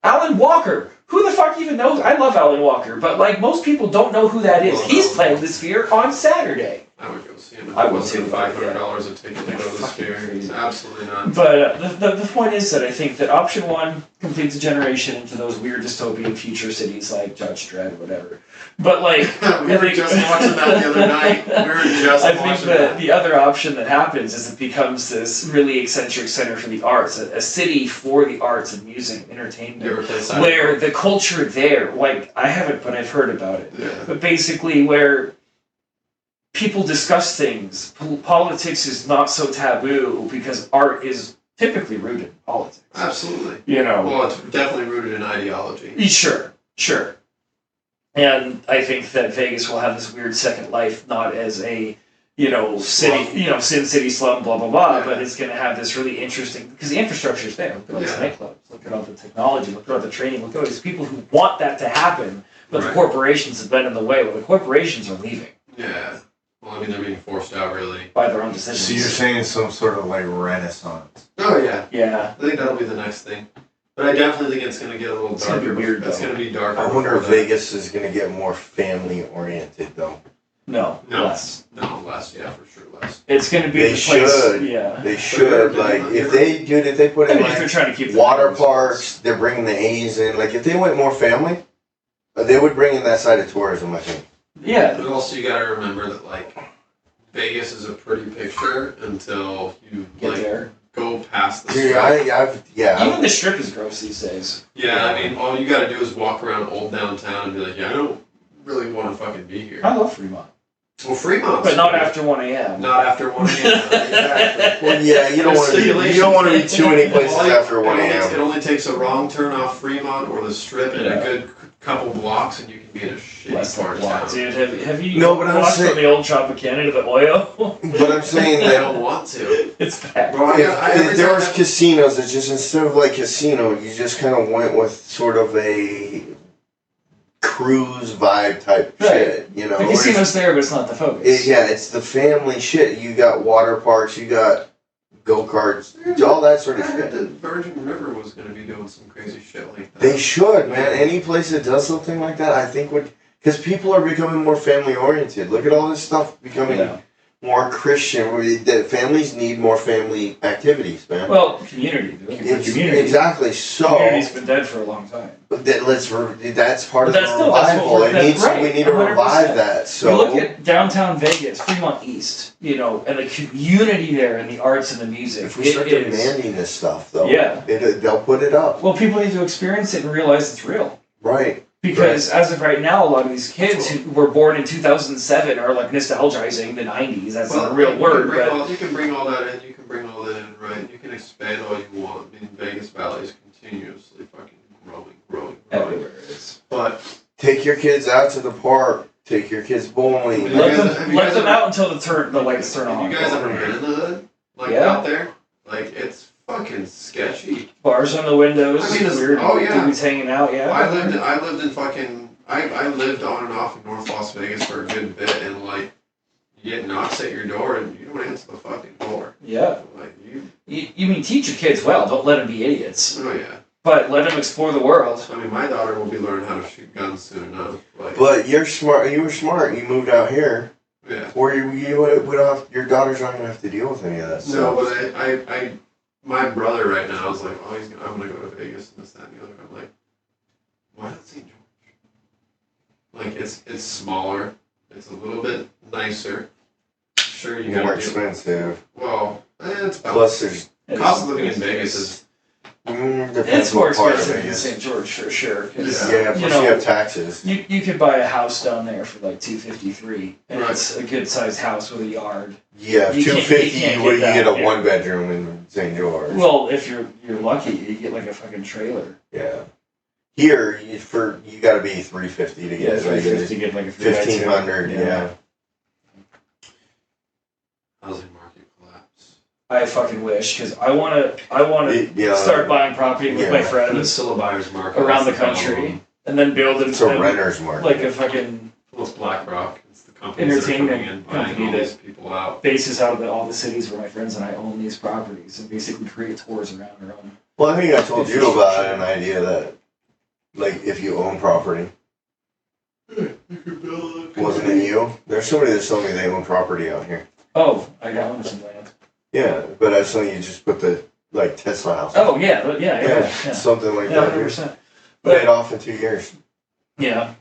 Alan Walker. Who the fuck even knows? I love Alan Walker, but like most people don't know who that is. He's playing the Sphere on Saturday. I would go see him. I would too. $500 a ticket to go to the Sphere. Absolutely not. But the point is that I think that option one completes a generation into those weird dystopian future cities like Judge Dredd, whatever. But like we were just watching that the other night. I think that the other option that happens is it becomes this really eccentric center for the arts, a city for the arts and music, entertainment, where the culture there, like I haven't, but I've heard about it. Yeah. But basically, where people discuss things, politics is not so taboo because art is typically rooted in politics. Absolutely. You know. Well, it's definitely rooted in ideology. Sure. And I think that Vegas will have this weird second life, not as a, city, Sin City slum, blah, blah, blah, Yeah. but it's going to have this really interesting, because the infrastructure is there. Look at all these nightclubs, look at all the technology, look at all the training, look at all these people who want that to happen, but the corporations have been in the way. Well, the corporations are leaving. Yeah. Well, I mean, they're being forced out, really. By their own decisions. So you're saying some sort of like renaissance? Oh, yeah. Yeah. I think that'll be the next thing. But I definitely think it's going to get a little darker. It's going to be weird, It's going to be darker. I wonder if Vegas is going to get more family oriented though. No, No. less. No, less. Yeah, for sure, less. It's going to be They the place. should. Yeah. They should. Like if they put in If they're like trying to keep the water numbers. parks, they're bringing the A's in. Like if they went more family, they would bring in that side of tourism. I think. Yeah. But also, you got to remember that like Vegas is a pretty picture until you Get there. go past the Dude, strip. Even the strip is gross these days. Yeah, I mean, all you got to do is walk around old downtown and be like, yeah, I don't really want to fucking be here. I love Fremont. Well, Fremont. But not after 1 a.m. Not after 1 a.m. Exactly. Well, yeah, you don't want to. You don't want to be too many places after 1 It a.m. only takes a wrong turn off Fremont or the strip in Yeah. a good couple blocks, and you can be in a shitty part of town. Dude, have you No, but I'm walked saying- from the old Tropicana to the oil? But I'm saying They that don't want to. It's bad. Well, if there was casinos, it's just instead of like casino, you just kind of went with sort of a cruise vibe type Right. shit, you know. The casino's there, but it's not the focus. Yeah, it's the family shit. You got water parks, you got go-karts, all that sort of I heard shit. that Virgin River was going to be doing some crazy shit like that. They should, man. Any place that does something like that, I think would, because people are becoming more family oriented. Look at all this stuff becoming more Christian. The families need more family activities, man. Well, community. They're looking for community. Exactly. So Community's been dead for a long time. that's part of the That's still- that's revival. what we're- We need to 100%. revive that. So You look at downtown Vegas, Fremont East, and the community there, and the arts and the music. if we start It is- demanding this stuff, though, Yeah. they'll put it up. Well, people need to experience it and realize it's real. Right. Because as of right now, a lot of these kids who were born in 2007 are like nostalgizing the 90s. That's not a real word, but you can bring all that in. You can bring all that in, right? You can expand all you want. I mean, Vegas Valley is continuously fucking growing. everywhere it is. But Take your kids out to the park. Take your kids bowling. You guys- have you Let guys them ever- out until the lights turn have on. you guys ever been in the hood? Like Yeah. out there? Like it's fucking sketchy. Bars on the windows. I mean, it's- weird oh, yeah. dudes hanging out. Yeah. I lived in fucking. I lived on and off in North Las Vegas for a good bit, and like, you get knocks at your door, and you don't answer the fucking door. Yeah. Like you. You mean teach your kids well. Don't let them be idiots. Oh yeah. But let them explore the world. I mean, my daughter will be learning how to shoot guns soon enough. Like, But you're smart. You were smart. You moved out here, yeah. where we don't have, your daughter's not gonna have to deal with any of that No, stuff. but my brother right now is like, oh, I'm gonna go to Vegas and this, that, and the other. I'm like, why not St. George? Like, it's smaller. It's a little bit nicer. Sure, you More gotta expensive. Well, it's about. Plus, there's Cost of living in Vegas is. depends It's more what part of expensive than Vegas. St. George for sure. 'Cause, Yeah, plus you have taxes. You could buy a house down there for like $253, and Right. it's a good sized house with a yard. Yeah, You can't- 250. you can't You get get that, a yeah. 1-bedroom in St. George. Well, if you're lucky, you get like a fucking trailer. Yeah. Here, you got to be 350 to get $350 to get like a 3x2. 1,500. Yeah. Housing market collapse. I fucking wish, because I wanna Yeah. start buying property with Yeah. my It's friends still a buyer's market. around the That's country, and then build it It's a renter's market. like a fucking Well, it's BlackRock. It's the companies that are coming in, entertainment buying company all that these people out. bases out of all the cities where my friends and I own these properties and basically create tours around our own. Well, I think I told you about an idea that, like, if you own property, wasn't it you? There's somebody that's telling me they own property out here. Oh, I own some land. Yeah, but I was telling you just put the, like, Tesla house. Oh yeah. Something like Yeah, that. 100%. Pay it off in 2 years Yeah.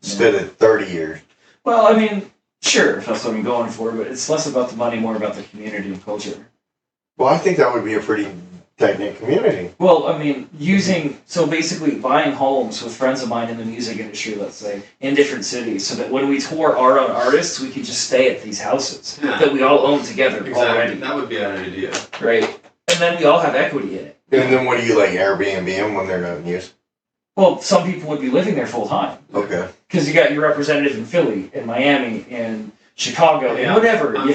instead of 30 years. Well, I mean, sure, if that's what I'm going for, but it's less about the money, more about the community and culture. Well, I think that would be a pretty tight-knit community. Well, I mean, so basically buying homes with friends of mine in the music industry, let's say, in different cities, so that when we tour our own artists, we could just stay at these houses that we all own together already. That would be an idea. Right? And then we all have equity in it. And then what do you, like, Airbnb them when they're not in use? Well, some people would be living there full time. Okay. Because you got your representative in Philly, in Miami, in Chicago, and whatever, I'm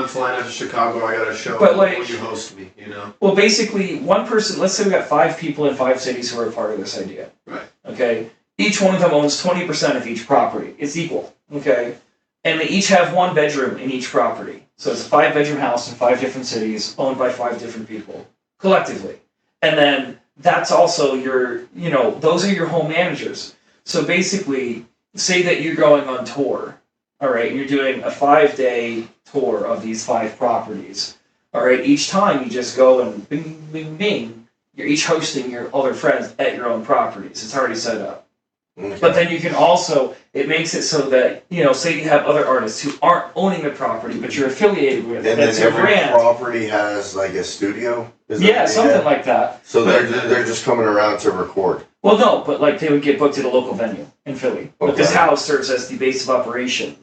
flying out to Chicago, I got a show, but like, will you host me, you know? Well, basically, one person, let's say we got 5 people in 5 cities who are a part of this idea. Right. Okay? Each one of them owns 20% of each property. It's equal. Okay? And they each have 1 bedroom in each property. So it's a 5-bedroom house in 5 different cities, owned by 5 different people, collectively. And then that's also those are your home managers. So basically, say that you're going on tour. All right, you're doing a 5-day tour of these 5 properties. All right, each time you just go and bing, bing, bing. You're each hosting your other friends at your own properties. It's already set up. Okay. But then you can also, it makes it so that, say you have other artists who aren't owning the property, but you're affiliated with. And that's then your every brand. Property has, like, a studio? Is that Yeah, what they something have? like that. So they're just coming around to record. Well, no, but like they would get booked at a local venue in Philly. But this house serves as the base of operation.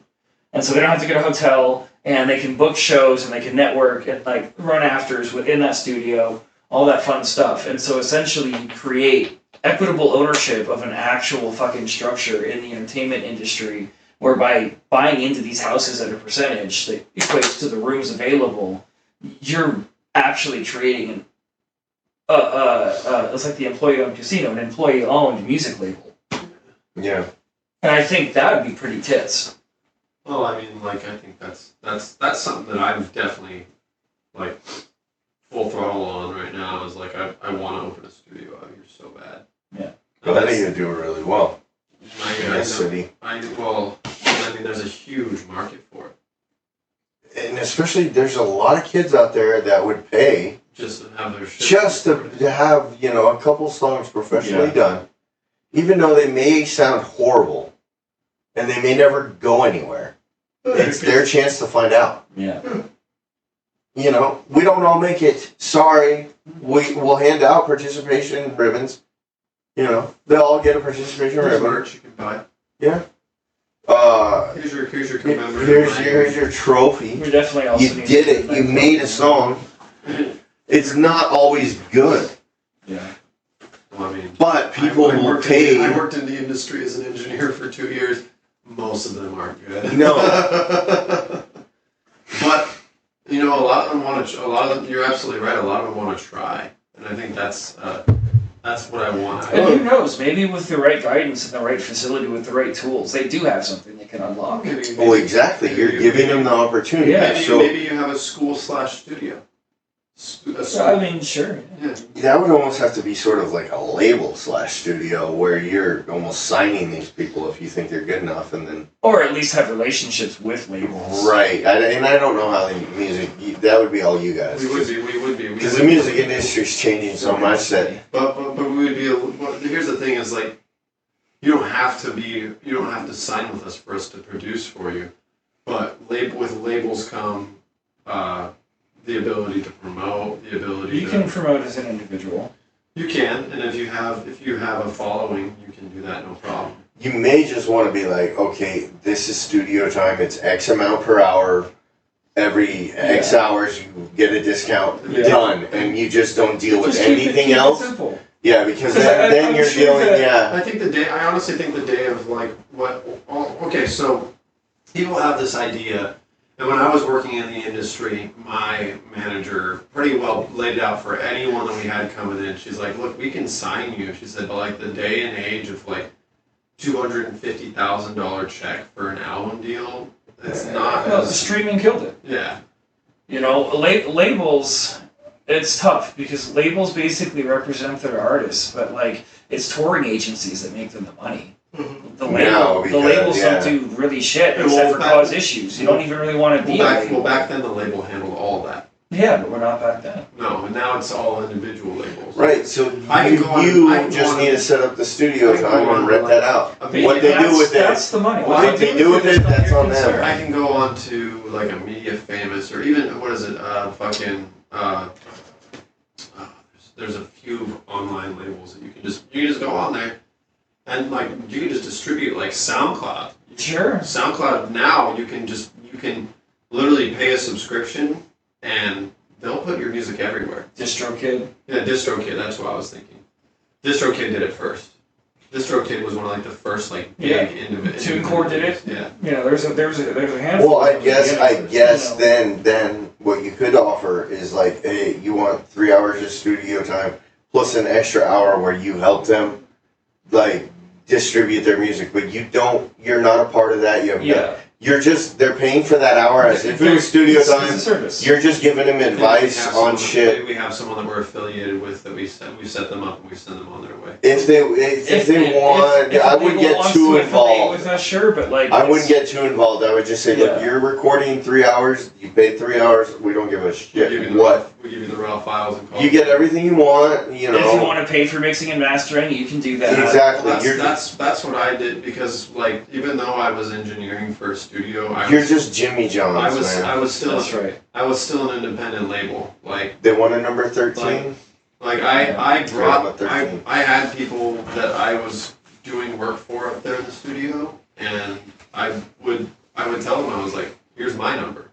And so they don't have to get a hotel, and they can book shows, and they can network, and like run afters within that studio, all that fun stuff. And so essentially you create equitable ownership of an actual fucking structure in the entertainment industry, whereby buying into these houses at a percentage that equates to the rooms available, you're actually creating it's like the employee-owned casino, an employee-owned music label. Yeah. And I think that would be pretty tits. Well, I mean, like, I think that's something that I'm definitely, like, full throttle on right now, is like, I want to open a studio out here so bad. Yeah. But I think you do it really well. In that city. I mean, there's a huge market for it. And especially, there's a lot of kids out there that would pay just to have their shit. Just to have, a couple songs professionally done, even though they may sound horrible, and they may never go anywhere. It's their chance to find out. Yeah. We don't all make it. Sorry. We'll hand out participation ribbons. They'll all get a participation ribbon. Merch you can buy. Yeah. Here's your commemorative. Here's your trophy. We definitely also You did it. You made a song. It's not always good. Yeah. Well, I mean, but people will pay. I worked in the industry as an engineer for 2 years. Most of them aren't good. No. But a lot of them want to. You're absolutely right. A lot of them want to try, and I think that's what I want. And who knows? Maybe with the right guidance and the right facility, with the right tools, they do have something they can unlock. Well, exactly. You're giving them the opportunity. Yeah. Maybe you have a school/studio. I mean, sure. Yeah. That would almost have to be sort of like a label/studio where you're almost signing these people if you think they're good enough, and then or at least have relationships with labels. Right, and I don't know how the music. That would be all you guys. We would be. Because the music industry is changing so much that. But we would be. Here's the thing: is like, you don't have to sign with us for us to produce for you, but with labels come. The ability to promote, the ability you can promote as an individual. You can, and if you have a following, you can do that no problem. You may just want to be like, okay, this is studio time. It's X amount per hour. Every X hours, you get a discount. Done, and you just don't deal with anything else. Keep it simple. Yeah, because then you're sure dealing. Yeah. I honestly think the day of like what. Okay, so people have this idea. And when I was working in the industry, my manager pretty well laid it out for anyone that we had coming in. She's like, look, we can sign you. She said, but like the day and age of like $250,000 check for an album deal. It's not. Well, the streaming killed it. Yeah. You know, labels. It's tough because labels basically represent their artists, but like it's touring agencies that make them the money. The labels don't do really shit except for cause issues. You don't even really want to be a label. Back then the label handled all of that. Yeah, but we're not back then. No, and now it's all individual labels. Right, so you just need to set up the studio time and rent that out. What they do with it, that's the money. What they do with it, that's on them. I can go on to like a Media Famous or even, what is it, there's a few online labels that you can just go on there and like you can just distribute like SoundCloud. Sure. SoundCloud now you can literally pay a subscription and they'll put your music everywhere. DistroKid. Yeah, DistroKid. That's what I was thinking. DistroKid did it first. DistroKid was one of like the first like big individual. TuneCore did it. Yeah. Yeah. There's a handful. Well, I guess then what you could offer is like, hey, you want 3 hours of studio time plus an extra hour where you help them like distribute their music, but you're not a part of that. They're paying for that hour as if it was studio time. You're just giving them advice on shit. We have someone that we're affiliated with that we set them up and we send them on their way. If they want, I wouldn't get too involved. With us, sure, but like I wouldn't get too involved. I would just say, look, you're recording 3 hours. You paid 3 hours. We don't give a shit. We give you the raw files and you get everything you want. You know. If you want to pay for mixing and mastering, you can do that. Exactly. That's what I did because like even though I was engineering for a studio, you're just Jimmy Johns. I was still That's right. I was still an independent label. Like they want a number 13. I had people that I was doing work for up there in the studio, and I would tell them, I was like, here's my number,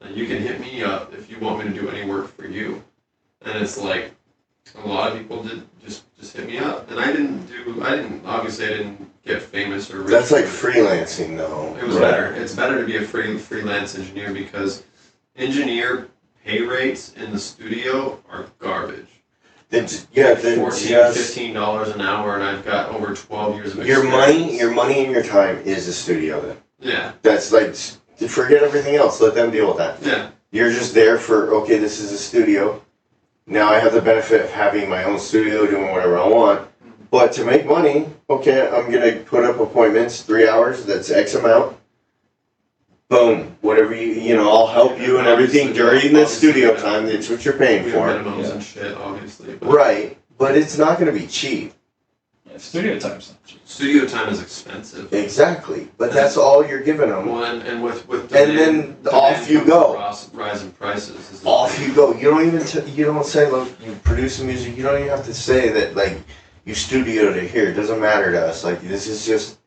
and you can hit me up if you want me to do any work for you. And it's like a lot of people did just hit me up, and I didn't get famous or rich. That's like freelancing though. It was better. It's better to be a freelance engineer because engineer pay rates in the studio are garbage. $14, $15 an hour, and I've got over 12 years of experience. Your money and your time is the studio then. Yeah. That's like, forget everything else. Let them deal with that. Yeah. You're just there for, okay, this is a studio. Now I have the benefit of having my own studio, doing whatever I want. But to make money, okay, I'm going to put up appointments, 3 hours, that's X amount. Boom, whatever I'll help you and everything during the studio time. That's what you're paying for. Minimums and shit, obviously. Right, but it's not going to be cheap. Yeah, studio time's not cheap. Studio time is expensive. Exactly, but that's all you're giving them. Well, and with demand, then off you go. Rise in prices. Off you go. You don't even you don't say, look, you produce the music. You don't even have to say that like you studioed it here. It doesn't matter to us. Like this is just.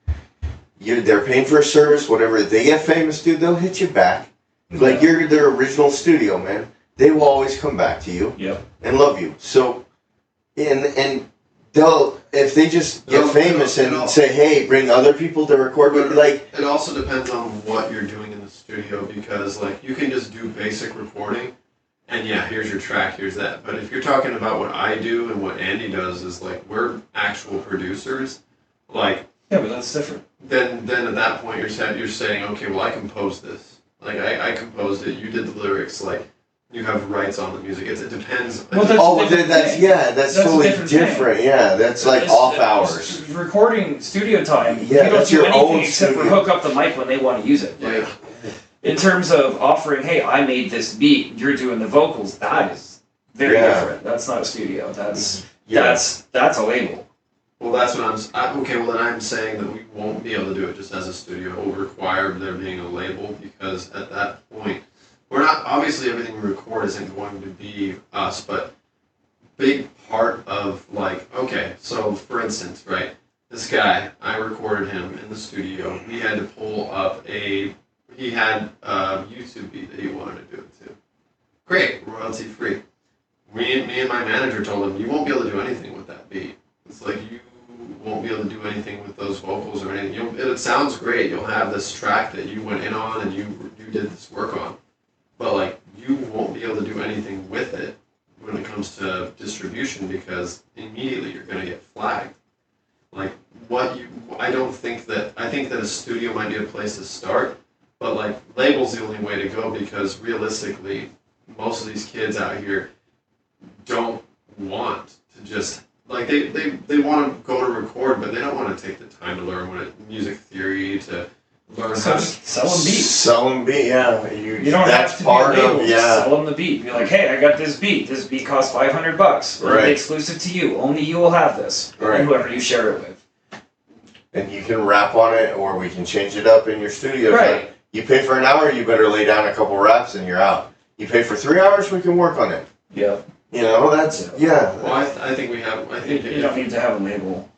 They're paying for a service, whatever. If they get famous, dude, they'll hit you back. Like you're their original studio, man. They will always come back to you and love you. So, and they'll if they just get famous and say, hey, bring other people to record with, like. It also depends on what you're doing in the studio because, like, you can just do basic recording, and here's your track, here's that. But if you're talking about what I do and what Andy does, is like we're actual producers, like. Yeah, but that's different. Then at that point you're saying, okay, well I composed this. Like I composed it, you did the lyrics, like you have rights on the music. It depends. Well, that's totally different. Yeah, that's like off hours. Recording studio time. Yeah, you don't do anything except for hook up the mic when they want to use it. Yeah. Like in terms of offering, hey, I made this beat, you're doing the vocals. That is very different. That's not a studio. That's a label. Well, that's what then I'm saying that we won't be able to do it just as a studio. It will require there being a label because at that point, we're not, obviously everything we record isn't going to be us, but big part of like, okay, so for instance, right, this guy, I recorded him in the studio. He had to pull up he had a YouTube beat that he wanted to do it to. Great, royalty free. Me and my manager told him, you won't be able to do anything with that beat. It's like you won't be able to do anything with those vocals or anything. It sounds great. You'll have this track that you went in on and you did this work on, but like you won't be able to do anything with it when it comes to distribution because immediately you're gonna get flagged. Like I think that a studio might be a place to start, but like label's the only way to go because realistically, most of these kids out here don't want to just like they want to go to record, but they don't want to take the time to learn music theory to learn So how to just sell them beats. Sell them beat, yeah. You don't that's have to part be a label. of, Just yeah. sell them the beat. Be like, hey, I got this beat. This beat costs $500. It'll Right. be exclusive to you. Only you will have this. Right. And whoever you share it with. And you can rap on it, or we can change it up in your studio. Right. But you pay for an hour, you better lay down a couple raps and you're out. You pay for 3 hours, we can work on it. Yeah. You know, that's, yeah. Well, I think we have. I think You don't need to have a label.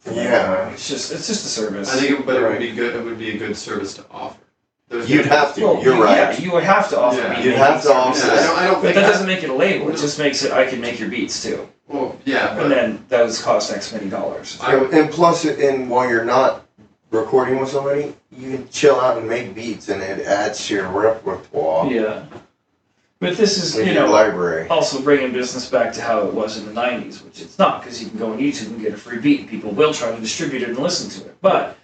Yeah. It's just a service. I think, but it would be good. It would be a good service to offer. You'd have to. Well, You're right. Yeah, you would have to offer Yeah. beat You'd making have to offer services. I don't But think that doesn't make it a label. It No. just makes it I can make your beats too. Well, yeah, And but then those cost X many dollars. And plus, while you're not recording with somebody, you can chill out and make beats, and it adds to your repertoire Yeah. But this is, in you your know, library. also bringing business back to how it was in the 90s, which it's not, because you can go on YouTube and get a free beat, and people will try to distribute it and listen to it. But,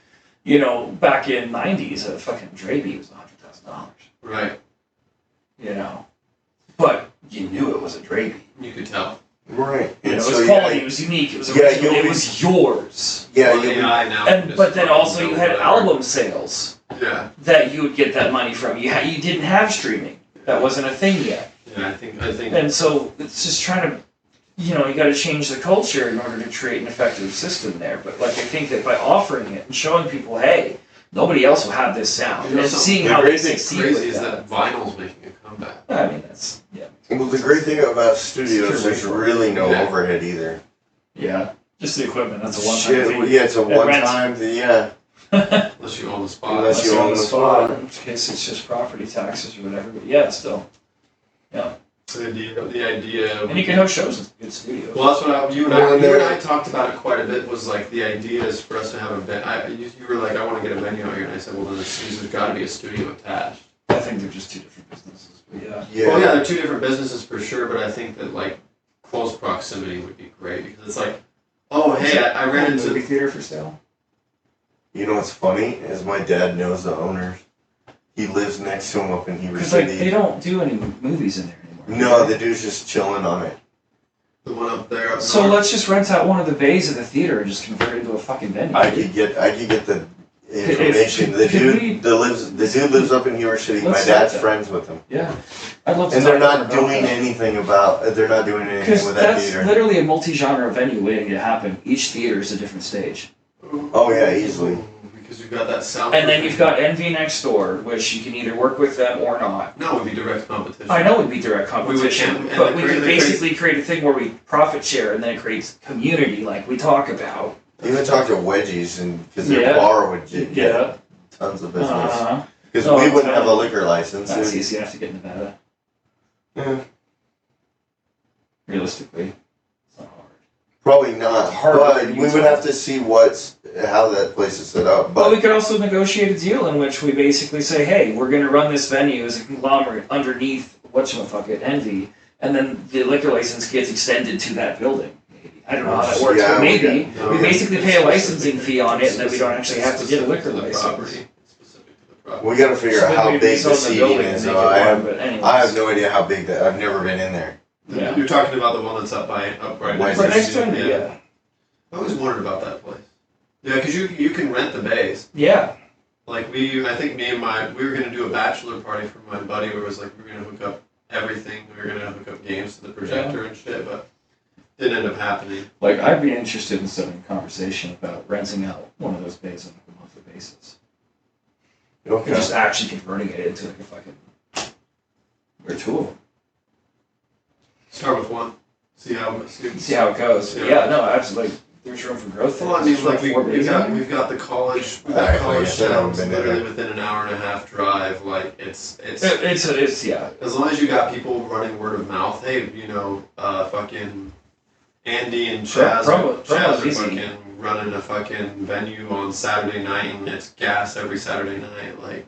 you know, back in 90s, a fucking Dre beat was $100,000, right, you know. But you knew it was a Dre beat. you could tell. Right. You know, And it so, was quality, it was unique, it was original, you'll it be- was yours. Yeah, Well, you'll be, AI now And just but then fucking also you know had whatever. album sales Yeah, that you would get that money from. You didn't have streaming. That wasn't a thing yet. yeah. I think. And so it's just trying to, you know, you got to change the culture in order to create an effective system there. But like I think that by offering it and showing people, hey, nobody else will have this sound, You know, and something seeing the how great they thing succeed crazy with is that. that vinyl's making a comeback. I mean, that's yeah, well, the great thing about studios, Sure, there's right. really no Yeah. overhead either. yeah. Just the equipment. That's a one-time Shit, fee. yeah, it's a And rent. one-time, yeah. Unless you own the spot. Unless you you're own on the spot. in which case it's just property taxes or whatever. But yeah, still. The idea. And you can host shows in good studios. Well, that's what you and Well, I there- talked about it quite a bit. Was like the idea is for us to have a venue. You were like, I want to get a venue out here, and I said, well, then there's got to be a studio attached. I think they're just two different businesses. But yeah. Yeah. Well, yeah, they're two different businesses for sure, but I think that like close proximity would be great because it's like, oh hey, I ran into movie theater for sale. You know what's funny is my dad knows the owners. He lives next to him up in Heber Because like City. they don't do any movies in there anymore. No, the dude's just chilling on it. the one up there. Up So north. let's just rent out one of the bays of the theater and just convert it into a fucking venue. I could get the information. The Could we- dude lives up in Heber City. My Let's dad's start that. friends with him, Yeah, I'd love to. and they're talk not more about doing that. anything about. They're not doing anything Because with that that's theater. literally a multi-genre venue waiting to happen. Each theater is a different stage. Oh yeah, easily. Because you've got that sound. And then you've got Envy next door, which you can either work with them or not. No, it would be direct competition. I know it would be direct competition, and but the we cra- could the basically create a thing where we profit share and then it creates community like we talk about. Even talk to Wedgies, and because their Yeah. bar would get Yeah. tons of business. Uh-huh. Because Oh, we wouldn't have a totally. liquor license. That's It- easy enough to get in Nevada. Yeah. Realistically, it's not hard. Probably not. It's harder But than we would Utah. have to see how that place is set up. But But we could also negotiate a deal in which we basically say, hey, we're going to run this venue as a conglomerate underneath whatchamacallit, Envy, and then the liquor license gets extended to that building. Maybe. I don't know how that works, Yeah, but we maybe. No, We basically pay a it's licensing specific- fee on it, and then we don't actually have to get a specific liquor to the license. property. It's specific to the property. we got to figure So out then how we big rezone the seating building is. and So make it I one, but anyways. have no idea how big that. I've never been in there. Yeah. You're talking about the one that's up right Right Right next to Envy, yeah. I always wondered about that place. Yeah, because you can rent the bays. Yeah. Like I think we were gonna do a bachelor party for my buddy where it was like we were gonna hook up everything. We were gonna hook up games to the projector and shit, but didn't end up happening. Like, I'd be interested in starting a conversation about renting out one of those bays on a monthly basis. Okay. And just actually converting it into like a fucking... Or two of them. Start with one. See how it goes. But yeah, no, absolutely. There's room for growth there. Well, I mean, There's like four bays in there. we've got the college, Like I college said, I haven't towns been there. literally within an hour and a half drive. Like it's It's yeah. as long as you got people running word of mouth. Hey, fucking Andy and Chaz, Promo's are easy. fucking running a fucking venue on Saturday night, and it's gas every Saturday night. Like,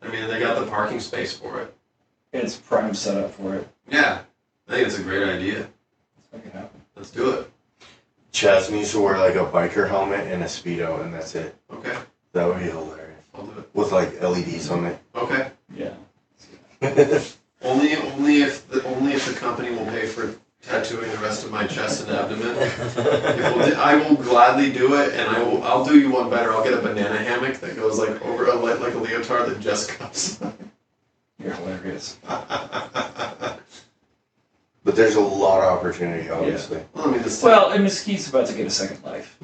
I mean, they got the parking space for it. It's prime setup for it. Yeah, I think it's a great idea. Let's make it happen. Let's do it. Chaz needs to wear like a biker helmet and a Speedo, and that's it. Okay, That would be hilarious. I'll do it. With like LEDs on it. Okay. Yeah. Only if the company will pay for tattooing the rest of my chest and abdomen. I will gladly do it, and I'll do you one better. I'll get a banana hammock that goes like over like a leotard that just cups. You're hilarious. But there's a lot of opportunity, obviously. Well, I mean, Well, and Mesquite's about to get a second life.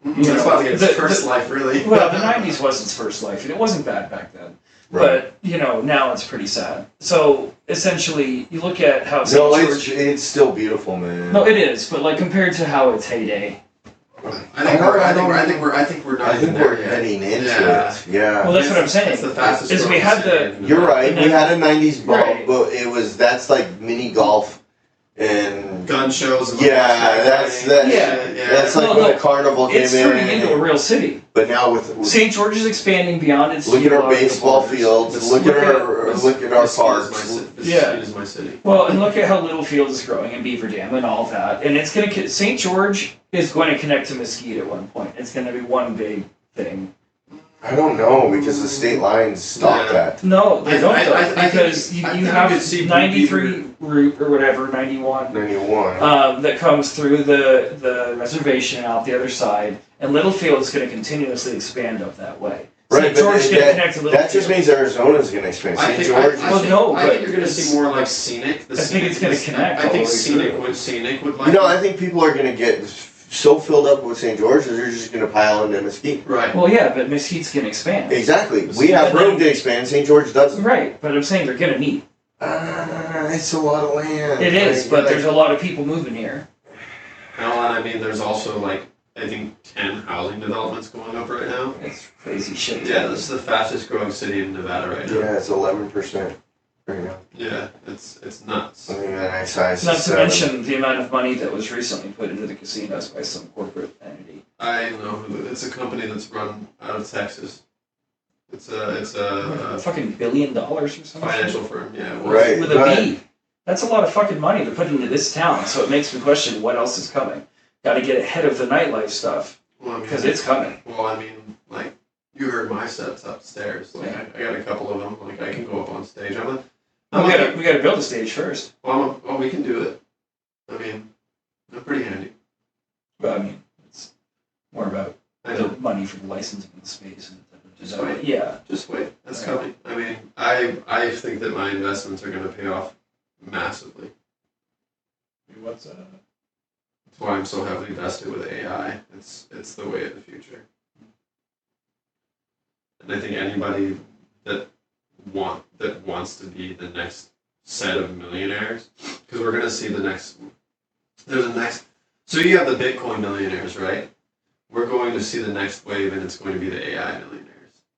It's about to get its first life, really. Well, the 90s was its first life, and it wasn't bad back then. Right. But, now it's pretty sad. So, essentially, you look at how St. No, George... it's still beautiful, man. No, it is, but, compared to how its heyday... I think we're not even there yet. heading into Yeah. it. Yeah. Well, that's what I'm saying. It's the fastest Is we growing had city in You're right. And We then- had a 90s bump, Right. but that's like mini golf and gun shows. And yeah, that's like No, when no. the carnival came It's in. turning into a real city. But now with St. George is expanding beyond its... look at our geographical baseball borders. fields. Look at our parks. Yeah. Is my city. Well, and look at how Littlefield is growing and Beaver Dam and all that. And it's going to... St. George is going to connect to Mesquite at one point. It's going to be one big thing. I don't know because the state lines stop Yeah. that. No, they don't though, I because think you you have could see 93 route or whatever, 91, 91. that comes through the reservation out the other side, and Littlefield is going to continuously expand up that way. Right, St. but George is going to connect to Littlefield. that just means Arizona's going to expand. I St. think, George. I think you're going to see more like scenic. I think it's going to connect. I think all the way scenic would like. I think people are going to get so filled up with St. George that they're just going to pile into Mesquite. Right. Well, yeah, but Mesquite's going to expand. Exactly. We have room to expand. St. George doesn't. Right, but I'm saying they're going to meet. It's a lot of land. It is, but there's a lot of people moving here. Well, and I mean, there's also I think 10 housing developments going up right now. It's crazy shit. Yeah, this is the fastest growing city in Nevada right now. Yeah, it's 11% right now. Yeah, it's nuts. I mean, that nice size. Not to mention the amount of money that was recently put into the casinos by some corporate entity. I know it's a company that's run out of Texas. It's a fucking $1 billion or something. financial firm. Yeah, Right. With a B. That's a lot of fucking money to put into this town. So it makes me question what else is coming. Got to get ahead of the nightlife stuff Well, because it's coming. Well, I mean, you heard my sets upstairs. I got a couple of them. I can go up on stage. We got to build a stage first. Well, we can do it. I mean, they're pretty handy. But I mean, it's more about I the know. money for the licensing of the space and Just wait. Yeah. Just wait. That's Right. coming. I mean, I think that my investments are going to pay off massively. What's that? That's why I'm so heavily invested with AI. It's the way of the future. And I think anybody that wants to be the next set of millionaires, because we're going to see so you have the Bitcoin millionaires, right? We're going to see the next wave, and it's going to be the AI millionaires.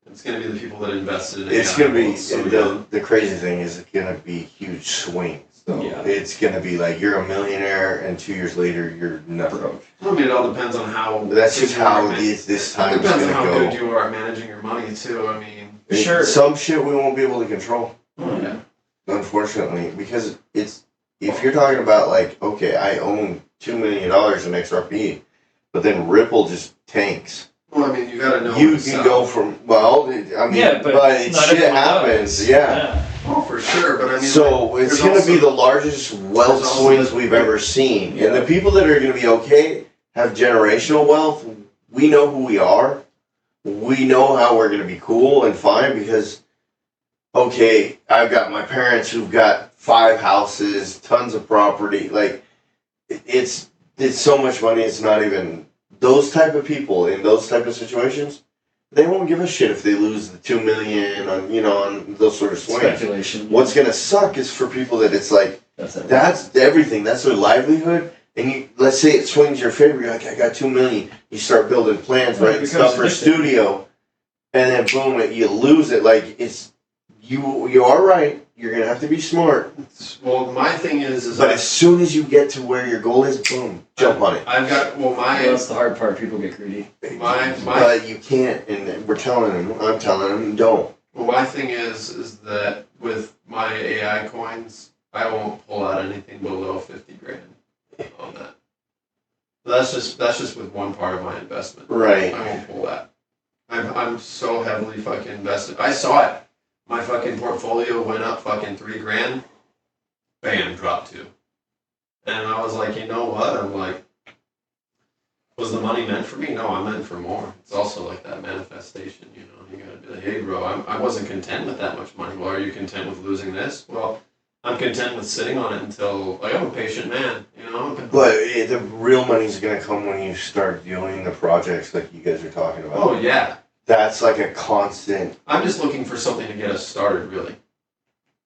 It's going to be the people that invested in AI. It's going to be, so young. the crazy thing is it's going to be huge swings. So Yeah. it's going to be like you're a millionaire and 2 years later you're nothing. Broke. I mean, it all depends on how. That's just how this It time is depends going on to how go. good you are at managing your money too. I mean, Sure. Some shit we won't be able to control, yeah. unfortunately, because if you're talking about okay, I own $2 million in XRP, but then Ripple just tanks. Well, I mean, you got to know. You when to can sell. go from Yeah, but not shit everyone happens. does. Yeah. Oh, for sure, but I mean. So it's there's going to be also- the largest wealth there's also swings the- we've ever seen, Yeah. and the people that are going to be okay have generational wealth. We know who we are. We know how we're going to be cool and fine because, okay, I've got my parents who've got 5 houses, tons of property. It's so much money. It's not even those type of people in those type of situations. They won't give a shit if they lose the $2 million on those sort of swings. Speculation. What's gonna suck is for people that it's like that's everything. That's their livelihood. And let's say it swings your favor. You're like, I got $2 million. You start building plans, Well, it writing becomes stuff for a addictive. studio, and then boom, you lose it. You are right. You're gonna have to be smart. Well, my thing is But as soon as you get to where your goal is, boom, jump on it. I've got That's the hard part. People get greedy. But you can't, and we're telling them. I'm telling them, don't. Well, my thing is that with my AI coins, I won't pull out anything below 50 grand on that. That's just with one part of my investment. Right. I won't pull that. I'm so heavily fucking invested. I saw it. My fucking portfolio went up fucking $3,000. Bam, dropped 2. And I was like, you know what? I'm like, was the money meant for me? No, I'm meant for more. It's also like that manifestation, you know. You gotta be like, hey, bro, I wasn't content with that much money. Well, are you content with losing this? Well, I'm content with sitting on it until, like, I'm a patient man, you know. But the real money's gonna come when you start doing the projects like you guys are talking about. Oh yeah. That's like a constant. I'm just looking for something to get us started, really.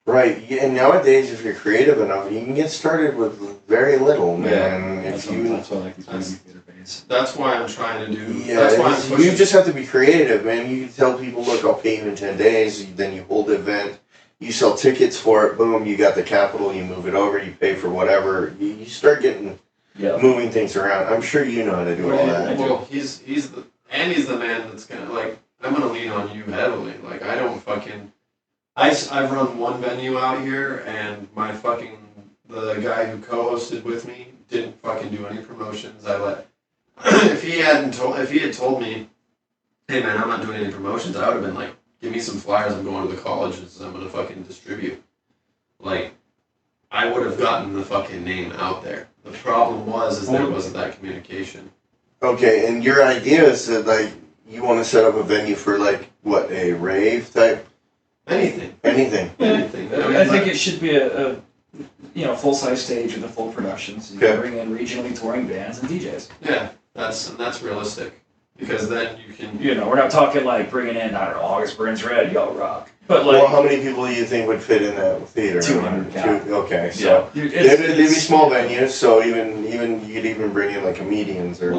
Right, and nowadays, if you're creative enough, you can get started with very little, man. That's why I like these movie theater bands. That's why I'm trying to do. Yeah, That's why I'm pushing. you just have to be creative, man. You can tell people, look, I'll pay you in 10 days. Then you hold the event, you sell tickets for it. Boom, you got the capital. You move it over. You pay for whatever. You start getting moving things around. I'm sure you know how to do all that. Well, he's the man that's gonna, like, I'm gonna lean on you heavily. Like, I don't fucking. I've run one venue out here, and the guy who co-hosted with me didn't fucking do any promotions. I let if he had told me, hey man, I'm not doing any promotions, I would have been like, give me some flyers. I'm going to the colleges. I'm gonna fucking distribute. Like, I would have gotten the fucking name out there. The problem is there wasn't that communication. Okay, and your idea is that, like, you want to set up a venue for, like, what, a rave type? Anything. I think it should be a full-size stage with a full production, so you can bring in regionally touring bands and DJs. Yeah, that's realistic, because then you can. We're not talking like bringing in, I don't know, August Burns Red, Yo Rock, but like. Well, how many people do you think would fit in that theater? 200. Okay, so they'd be small venues, so even you could even bring in like comedians or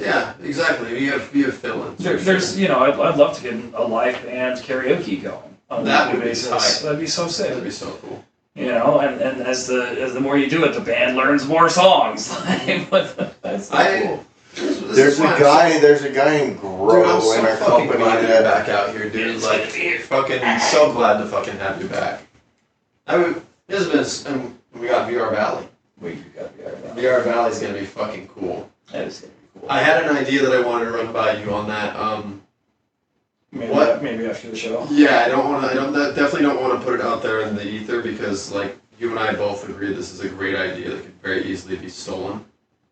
Yeah, exactly. You have fill-ins. There's I'd love to get a live band karaoke going. That would be tight. That'd be so sick. That'd be so cool. And as the more you do it, the band learns more songs. That's cool. There's a guy in Grow in our company glad you're back out here, dude. Like, fucking so glad to fucking have you back. We got VR Valley. VR Valley's gonna be fucking cool. That is gonna be cool. I had an idea that I wanted to run by you on that. Maybe after the show. Yeah, definitely don't want to put it out there in the ether, because, like, you and I both agree this is a great idea that could very easily be stolen.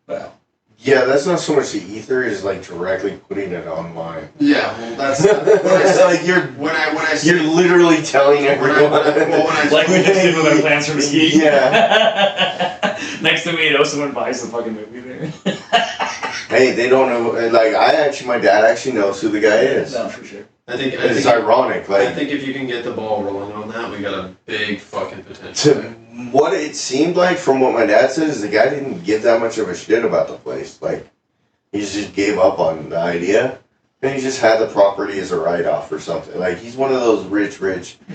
Well. Yeah, that's not so much the ether as like directly putting it online. Yeah, well, that's like you're literally telling everyone. Like we just did with our plans for Mesquite. Yeah. Next to me, someone buys the fucking movie there. Hey, they don't know. Like, my dad actually knows who the guy is. No, for sure. I think it's ironic. Like, I think if you can get the ball rolling on that, we got a big fucking potential. What it seemed like from what my dad said is the guy didn't give that much of a shit about the place. Like, he just gave up on the idea. And he just had the property as a write-off or something. Like, he's one of those rich.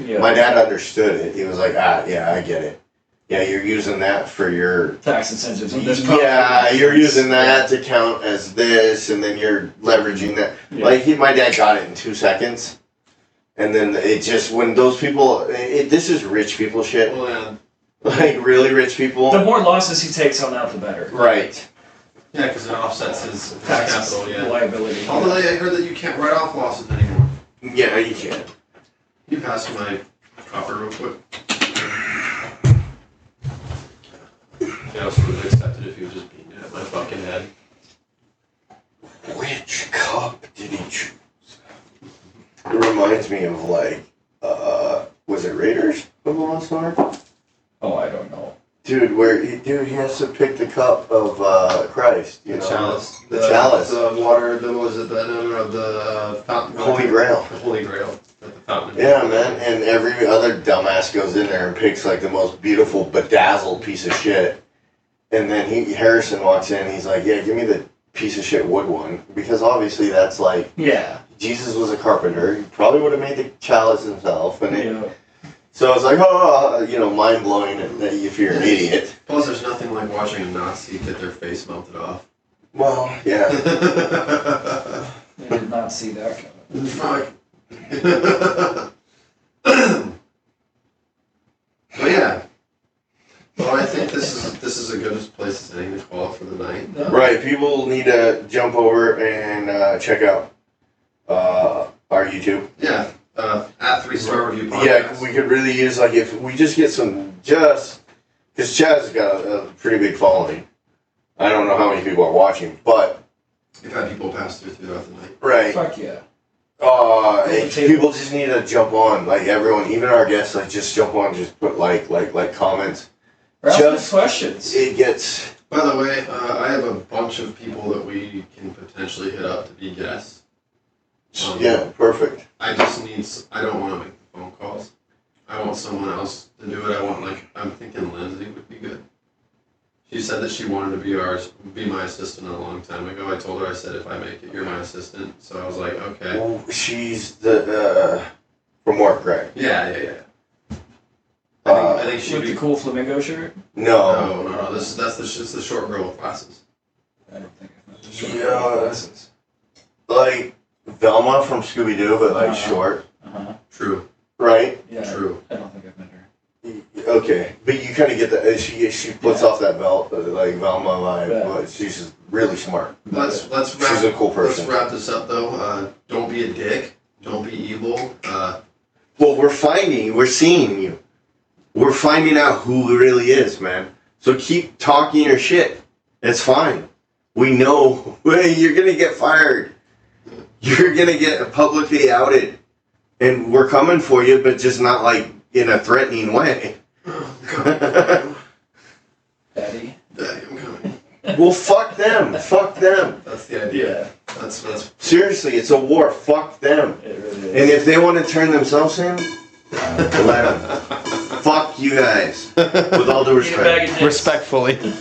Yeah. My dad understood it. He was like, yeah, I get it. Yeah, you're using that for your tax incentives. Yeah, you're using that to count as this, and then you're leveraging that. Yeah. Like, my dad got it in 2 seconds. And then it just, when those people, this is rich people shit. Well, yeah. Like, really rich people. The more losses he takes on that, the better. Right. Yeah, because it offsets his tax capital, liability. Although I heard that you can't write off losses anymore. Yeah, you can. You pass my copper real quick. I also would have accepted if you just beating it at my fucking head. Which cup did he choose? It reminds me of, like, was it Raiders of the Lost Ark? Oh, I don't know. Dude, he has to pick the cup of Christ. You know? Chalice. The chalice. The water, the fountain. Holy Grail. The Holy Grail. The fountain. Yeah, man. And every other dumbass goes in there and picks, like, the most beautiful, bedazzled piece of shit. And then Harrison walks in and he's like, yeah, give me the piece of shit wood one. Because obviously that's like... Yeah. Jesus was a carpenter. He probably would have made the chalice himself. And So it's like, mind-blowing if you're an idiot. Plus, there's nothing like watching a Nazi get their face melted off. Well, yeah. I did not see that coming. Fuck. But yeah. Well, I think this is a good place as any to call it for the the night. No. Right, people need to jump over and check out our YouTube. Yeah, at 3-Star Review Podcast. Yeah, we could really use, like, if we just get some, because Chaz's got a pretty big following. I don't know how many people are watching, but. We've had people pass through throughout the night. Right. Fuck yeah. People just need to jump on, like, everyone, even our guests, like, just jump on, just put, like comments. Or ask Just- questions. It gets. By the way, I have a bunch of people that we can potentially hit up to be guests. Yeah, perfect. I just need. I don't want to make the phone calls. I want someone else to do it. I'm thinking Lindsay would be good. She said that she wanted to be my assistant a long time ago. I told her, I said, if I make it, you're my assistant. So I was like, okay. Well, she's the, from work, right? Yeah. I think she'd With be the cool flamingo shirt? No. No. It's the short girl with glasses. I don't think I've met the short Yeah. girl with glasses. Like, Velma from Scooby-Doo, but, like, short, Uh-huh. True. right? Yeah. True. I don't think I've met her. Okay, but you kind of get that. She puts off that like Velma vibe, Yeah. but she's just really smart. Let's She's wrap. a cool Let's person. wrap this up though. Don't be a dick. Don't be evil. Well, we're seeing you. We're finding out who it really is, man. So keep talking your shit. It's fine. We know you're gonna get fired. You're gonna get publicly outed, and we're coming for you, but just not like in a threatening way. Daddy? Daddy, I'm coming. Well, fuck them. Fuck them. That's the idea. That's Seriously, it's a war. Fuck them. It really is. And if they want to turn themselves in, let them. Fuck you guys. With all due Get a bag respect. of dicks. respectfully.